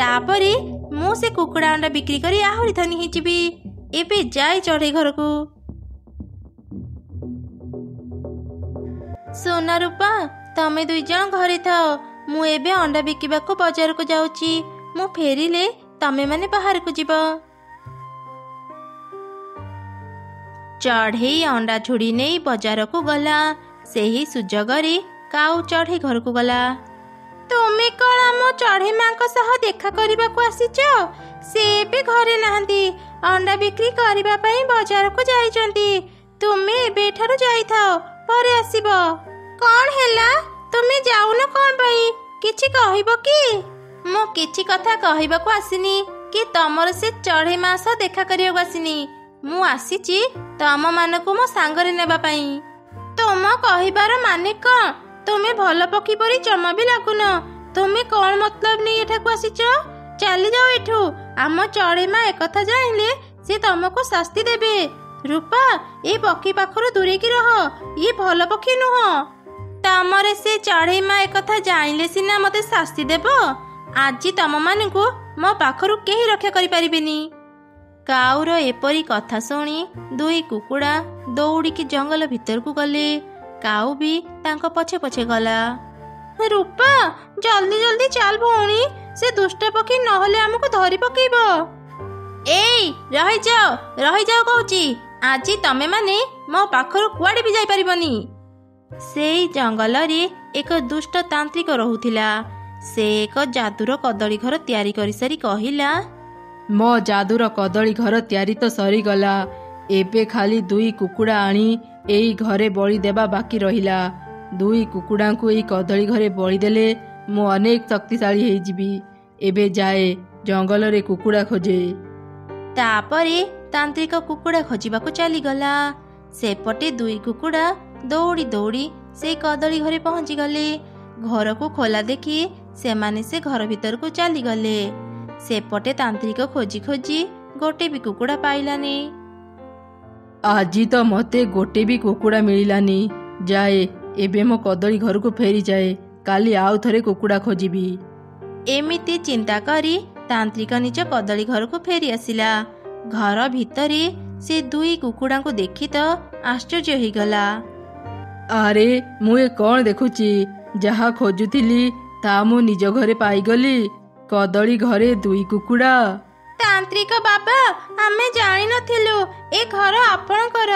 ତାପରେ ମୁଁ ସେ କୁକୁଡ଼ା ଅଣ୍ଡା ବିକ୍ରି କରି ଆହୁରି ଧନୀ ହେଇଯିବି। ଏବେ ଯାଏ ଚଢ଼େଇ ଘରକୁ। ସୁନା ରୂପା, ତମେ ଦୁଇ ଜଣ ଘରେ ଥାଅ। ମୁଁ ଏବେ ଅଣ୍ଡା ବିକିବାକୁ ବଜାରକୁ ଯାଉଛି। ମୁଁ ଫେରିଲେ ତମେମାନେ ବାହାରକୁ ଯିବ। ଚଢ଼େଇ ଅଣ୍ଡା ଝୁଡ଼ି ନେଇ ବଜାରକୁ ଗଲା। ସେହି ସୁଯୋଗରେ କାଉ ଚଢ଼େଇ ଘରକୁ ଗଲା। ତୁମେ କ'ଣ ଆମ ଚଢ଼େଇ ମାଙ୍କ ସହ ଦେଖା କରିବାକୁ ଆସିଛ? ସେ ଏବେ ଘରେ ନାହାନ୍ତି, ଅଣ୍ଡା ବିକ୍ରି କରିବା ପାଇଁ ବଜାରକୁ ଯାଇଛନ୍ତି। ତୁମେ ଏବେ ଏଠାରୁ ଯାଇଥାଅ, ପରେ ଆସିବ। କ'ଣ ହେଲା? ତୁମେ ଯାଉନ କ'ଣ ପାଇଁ? କିଛି କହିବ କି? ମୁଁ କିଛି କଥା କହିବାକୁ ଆସିନି କି ତମର ସେ ଚଢ଼େଇ ମା ସହ ଦେଖା କରିବାକୁ ଆସିନି। ମୁଁ ଆସିଛି ତମମାନଙ୍କୁ ମୋ ସାଙ୍ଗରେ ନେବା ପାଇଁ। ତୁମ କହିବାର ମାନେ କ'ଣ? ତୁମେ ଭଲ ପକ୍ଷୀ ପରି ଜମା ବି ଲାଗୁନ। ତୁମେ କ'ଣ ମତଲବ ନେଇ ଏଠାକୁ ଆସିଛ? ଚାଲିଯାଅ ଏଠୁ। ଆମ ଚଢ଼େଇ ମା ଏକଥା ଜାଣିଲେ ସେ ତମକୁ ଶାସ୍ତି ଦେବେ। ରୂପା, ଏ ପକ୍ଷୀ ପାଖରୁ ଦୂରେଇକି ରହ, ଇଏ ଭଲ ପକ୍ଷୀ ନୁହଁ। ତମର ସେ ଚଢ଼େଇ ମା ଏକଥା ଜାଣିଲେ ସିନା ମତେ ଶାସ୍ତି ଦେବ। ଆଜି ତମମାନଙ୍କୁ ମୋ ପାଖରୁ କେହି ରକ୍ଷା କରିପାରିବେନି। କାଉର ଏପରି କଥା ଶୁଣି ଦୁଇ କୁକୁଡ଼ା ଦୌଡ଼ିକି ଜଙ୍ଗଲ ଭିତରକୁ ଗଲେ। କାଉ ବି ତାଙ୍କ ପଛେ ପଛେ ଗଲା। ରୂପା, ଜଲ୍ଦି ଜଲ୍ଦି ଚାଲ ଭଉଣୀ, ସେ ଦୁଷ୍ଟ ପକ୍ଷୀ ନହେଲେ ଆମକୁ ଧରି ପକେଇବ। ଏଇ ରହିଯାଅ କହୁଛି। ଆଜି ତମେମାନେ ମୋ ପାଖରୁ କୁଆଡ଼େ ବି ଯାଇପାରିବନି। ସେଇ ଜଙ୍ଗଲରେ ଏକ ଦୁଷ୍ଟ ତାନ୍ତ୍ରିକ ରହୁଥିଲା। ସେ ଏକ ଯାଦୁର କଦଳୀ ଘର ତିଆରି କରିସାରି କହିଲା, ମୋ ଯାଦୁର କଦଳୀ ଘର ତିଆରି ତ ସରିଗଲା। ଏବେ ଖାଲି ଦୁଇ କୁକୁଡ଼ା ଆଣି ଏଇ ଘରେ ବଳି ଦେବା ବାକି ରହିଲା। ଦୁଇ କୁକୁଡ଼ାଙ୍କୁ ଏଇ କଦଳୀ ଘରେ ବଳି ଦେଲେ ମୁଁ ଅନେକ ଶକ୍ତିଶାଳୀ ହେଇଯିବି। ଏବେ ଯାଏ ଜଙ୍ଗଲରେ କୁକୁଡ଼ା ଖୋଜେ। ତାପରେ ତାନ୍ତ୍ରିକ କୁକୁଡ଼ା ଖୋଜିବାକୁ ଚାଲିଗଲା। ସେପଟେ ଦୁଇ କୁକୁଡ଼ା ଦୌଡ଼ି ଦୌଡ଼ି ସେଇ କଦଳୀ ଘରେ ପହଞ୍ଚିଗଲେ। ଘରକୁ ଖୋଲା ଦେଖି ସେମାନେ ସେ ଘର ଭିତରକୁ ଚାଲିଗଲେ। ସେପଟେ ତାନ୍ତ୍ରିକ ଖୋଜି ଖୋଜି ଗୋଟେ ବି କୁକୁଡ଼ା ପାଇଲାନି। ଆଜି ତ ମତେ ଗୋଟେ ବି କୁକୁଡ଼ା ମିଳିଲାନି। ଯାଏ ଏବେ ମୋ କଦଳୀ ଘରକୁ ଫେରିଯାଏ, କାଲି ଆଉ ଥରେ କୁକୁଡ଼ା ଖୋଜିବି। ଏମିତି ଚିନ୍ତା କରି ତାନ୍ତ୍ରିକ ନିଜ କଦଳୀ ଘରକୁ ଫେରି ଆସିଲା। ଘର ଭିତରେ ସେ ଦୁଇ କୁକୁଡ଼ାଙ୍କୁ ଦେଖି ତ ଆଶ୍ଚର୍ଯ୍ୟ ହେଇଗଲା। ଆରେ, ମୁଁ ଏ କ'ଣ ଦେଖୁଛି? ଯାହା ଖୋଜୁଥିଲି ତା ମୁଁ ନିଜ ଘରେ ପାଇଗଲି। କଦଳୀ ଘରେ ଦୁଇ କୁକୁଡ଼ା। ତାନ୍ତ୍ରିକ ବାବା, ଆମେ ଜାଣିନଥିଲୁ ଏ ଘର ଆପଣଙ୍କର।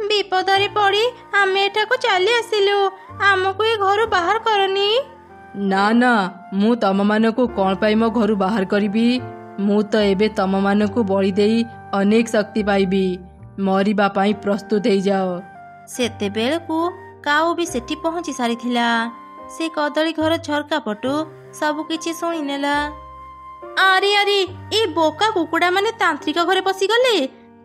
ବିପଦରେ ପଡ଼ି ଆମେ ଏଠାକୁ ଚାଲି ଆସିଲୁ। ଆମକୁ ଏ ଘରୁ ବାହାର କରନି। ନା ନା, ମୁଁ ତମମାନଙ୍କୁ କ'ଣ ପାଇଁ ମୋ ଘରୁ ବାହାର କରିବି? ମୁଁ ତ ଏବେ ତମମାନଙ୍କୁ ବଳି ଦେଇ ଅନେକ ଶକ୍ତି ପାଇବି। ମରିବା ପାଇଁ ପ୍ରସ୍ତୁତ ହେଇଯାଅ। ସେତେବେଳକୁ କାଉ ବି ସେଠି ପହଞ୍ଚି ସାରିଥିଲା। ସେ କଦଳୀ ଘର ଝରକା ପଟୁ ସବୁ କିଛି ଶୁଣିନେଲା। ଆରେ ଏ ବୋକା କୁକୁଡ଼ା ମାନେ ତାନ୍ତ୍ରିକ ଘରେ ପଶିଗଲେ।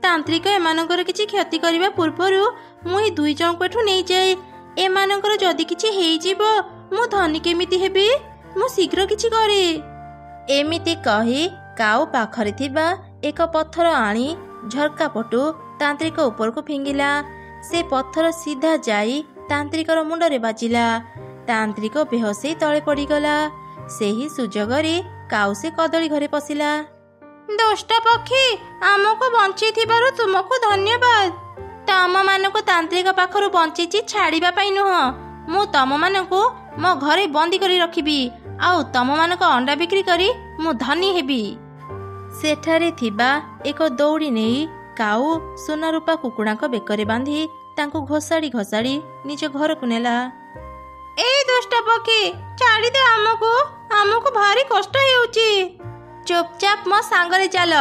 ତାନ୍ତ୍ରିକ ଏମାନଙ୍କର କିଛି କ୍ଷତି କରିବା ପୂର୍ବରୁ ମୁଁ ଏ ଦୁଇ ଜଣଙ୍କୁ ଏଠୁ ନେଇଯାଏ। ଏମାନଙ୍କର ଯଦି କିଛି ହେଇଯିବ ମୁଁ ଧନୀ କେମିତି ହେବି? ମୁଁ ଶୀଘ୍ର କିଛି କରେ। ଏମିତି କହି କାଉ ପାଖରେ ଥିବା ଏକ ପଥର ଆଣି ଝରକା ପଟୁ ତାନ୍ତ୍ରିକ ଉପରକୁ ଫିଙ୍ଗିଲା। ସେ ପଥର ସିଧା ଯାଇ ତାନ୍ତ୍ରିକର ମୁଣ୍ଡରେ ବାଜିଲା। ତାନ୍ତ୍ରିକ ବେହୋସ ହେଇ ତଳେ ପଡ଼ିଗଲା। ସେହି ସୁଯୋଗରେ କାଉ ସେ କଦଳୀ ଘରେ ପଶିଲା। ଦୁଷ୍ଟ ପକ୍ଷୀ, ଆମକୁ ବଞ୍ଚେଇଥିବାରୁ ତୁମକୁ ଧନ୍ୟବାଦ। ତମମାନଙ୍କୁ ତାନ୍ତ୍ରିକ ପାଖରୁ ବଞ୍ଚେଇଛି ଛାଡ଼ିବା ପାଇଁ ନୁହଁ। ମୁଁ ତମମାନଙ୍କୁ ମୋ ଘରେ ବନ୍ଦୀ କରି ରଖିବି, ଆଉ ତମମାନଙ୍କ ଅଣ୍ଡା ବିକ୍ରି କରି ମୁଁ ଧନୀ ହେବି। ସେଠାରେ ଥିବା ଏକ ଦଉଡ଼ି ନେଇ କାଉ ସୁନା ରୂପା କୁକୁଡ଼ାଙ୍କ ବେକରେ ବାନ୍ଧି ତାଙ୍କୁ ଘୋଷାଡ଼ି ଘୋଷାଡ଼ି ନିଜ ଘରକୁ ନେଲା। ଏଇ ଦୁଷ୍ଟ ପକ୍ଷୀ, ଛାଡ଼ିଦେ ଆମକୁ ଭାରି କଷ୍ଟ ହେଉଛି। ଚୁପଚାପ ମୋ ସାଙ୍ଗରେ ଚାଲ,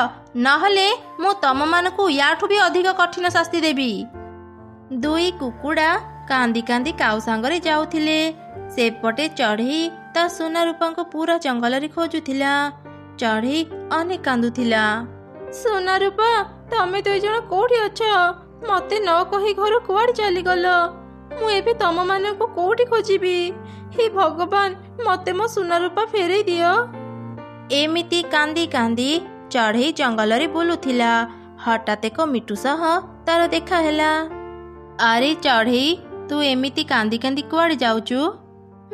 ନହେଲେ ମୁଁ ତମମାନଙ୍କୁ ୟାଠୁ ବି ଅଧିକ କଠିନ ଶାସ୍ତି ଦେବି। ଦୁଇ କୁକୁଡ଼ା କାନ୍ଦି କାନ୍ଦି କାଉ ସାଙ୍ଗରେ ଯାଉଥିଲେ। ସେପଟେ ଚଢ଼େଇ ତା ସୁନା ରୂପାଙ୍କୁ ପୁରା ଜଙ୍ଗଲରେ ଖୋଜୁଥିଲା। ଚଢ଼େଇ ଅନେକ କାନ୍ଦୁଥିଲା। ସୁନା ରୂପା, ତମେ ଦୁଇ ଜଣ କୋଉଠି ଅଛ? ମତେ ନ କହି ଘରୁ କୁଆଡ଼େ ଚାଲିଗଲ? ମୁଁ ଏବେ ତମମାନଙ୍କୁ କୋଉଠି ଖୋଜିବି? ହେ ଭଗବାନ, ମତେ ମୋ ସୁନା ରୂପା ଫେରେଇ ଦିଅ। ଏମିତି କାନ୍ଦି କାନ୍ଦି ଚଢ଼େଇ ଜଙ୍ଗଲରେ ବୁଲୁଥିଲା। ହଠାତ୍ ଏକ ମିଟୁ ସହ ତାର ଦେଖା ହେଲା। ଆରେ ଚଢ଼େଇ, ତୁ ଏମିତି କାନ୍ଦି କାନ୍ଦି କୁଆଡ଼େ ଯାଉଛୁ?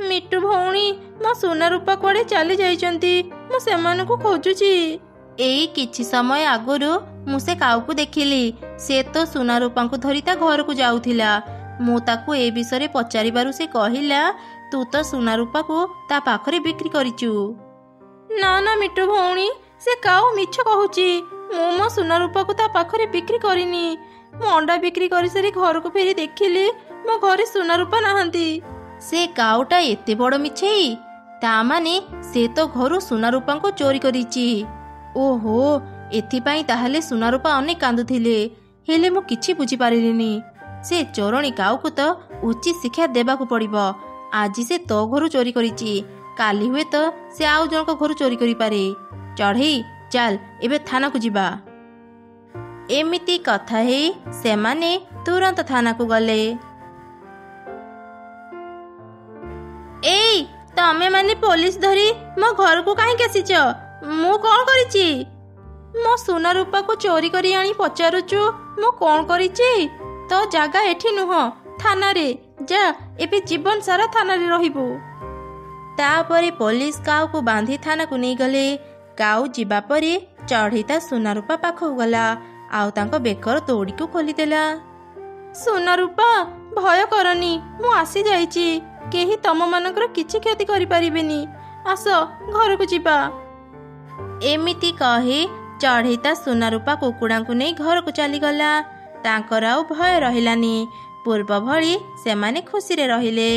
ମିଟୁ ଭଉଣୀ, ମୋ ସୁନା ରୂପା କୁଆଡ଼େ ଚାଲି ଯାଇଛନ୍ତି। ମୁଁ ସେମାନଙ୍କୁ ଖୋଜୁଛି। ଏଇ କିଛି ସମୟ ଆଗରୁ ମୁଁ ସେ କାଉକୁ ଦେଖିଲି। ସେ ତ ସୁନା ରୂପାଙ୍କୁ ଧରି ତା ଘରକୁ ଯାଉଥିଲା। ମୁଁ ତାକୁ ଏ ବିଷୟରେ ପଚାରିବାରୁ ସେ କହିଲା, ତୁ ତ ସୁନା ରୂପାକୁ ତା ପାଖରେ ବିକ୍ରି କରିଛୁ। ନା ନା ମିଟୁ ଭଉଣୀ, ସେ କାଉ ମିଛ କହୁଛି। ମୁଁ ମୋ ସୁନା ରୂପାକୁ ତା ପାଖରେ ବିକ୍ରି କରିନି। ମୁଁ ଅଣ୍ଡା ବିକ୍ରି କରିସାରି ଘରକୁ ଫେରି ଦେଖିଲି ମୋ ଘରେ ସୁନା ରୂପା ନାହାନ୍ତି। ସେ କାଉଟା ଏତେ ବଡ଼ ମିଛେଇ। ତା ମାନେ ସେ ତ ଘରୁ ସୁନା ରୂପାଙ୍କୁ ଚୋରି କରିଛି। ଓହୋ, ଏଥିପାଇଁ ତାହେଲେ ସୁନା ରୂପା ଅନେକ କାନ୍ଦୁଥିଲେ। ହେଲେ ମୁଁ କିଛି ବୁଝିପାରିଲିନି। ସେ ଚୋରଣୀ କାଉକୁ ତ ଉଚିତ ଶିକ୍ଷା ଦେବାକୁ ପଡ଼ିବ। ଆଜି ସେ ତୋ ଘରୁ ଚୋରି କରିଛି, କାଲି ହୁଏତ ସେ ଆଉ ଜଣଙ୍କ ଘରୁ ଚୋରି କରିପାରେ। ଚଢ଼େଇ ଚାଲ ଏବେ ଥାନାକୁ ଯିବା। ଏମିତି କଥା ହେଇ ସେମାନେ ତୁରନ୍ତ ଥାନାକୁ ଗଲେ। ଏଇ ତମେ ମାନେ ପୋଲିସ ଧରି ମୋ ଘରକୁ କାହିଁକି ଆସିଛ? ମୁଁ କ'ଣ କରିଛି? ମୋ ସୁନା ରୂପାକୁ ଚୋରି କରି ଆଣି ପଚାରୁଛୁ ମୁଁ କ'ଣ କରିଛି? ତୋ ଜାଗା ଏଠି ନୁହଁ, ଥାନାରେ ଯା। ଏବେ ଜୀବନ ସାରା ଥାନାରେ ରହିବୁ। ତାପରେ ପୋଲିସ କାଉକୁ ବାନ୍ଧି ଥାନାକୁ ନେଇଗଲେ। କାଉ ଯିବା ପରେ ଚଢ଼େଇ ତା ସୁନା ରୂପା ପାଖକୁ ଗଲା ଆଉ ତାଙ୍କ ବେକର ଦଉଡ଼ିକୁ ଖୋଲିଦେଲା। ସୁନା ରୂପା, ଭୟ କରନି, ମୁଁ ଆସିଯାଇଛି। କେହି ତମମାନଙ୍କର କିଛି କ୍ଷତି କରିପାରିବେନି। ଆସ ଘରକୁ ଯିବା। ଏମିତି କହି ଚଢ଼େଇ ତା ସୁନା ରୂପା କୁକୁଡ଼ାଙ୍କୁ ନେଇ ଘରକୁ ଚାଲିଗଲା। ତାଙ୍କର ଆଉ ଭୟ ରହିଲାନି। ପୂର୍ବ ଭଳି ସେମାନେ ଖୁସିରେ ରହିଲେ।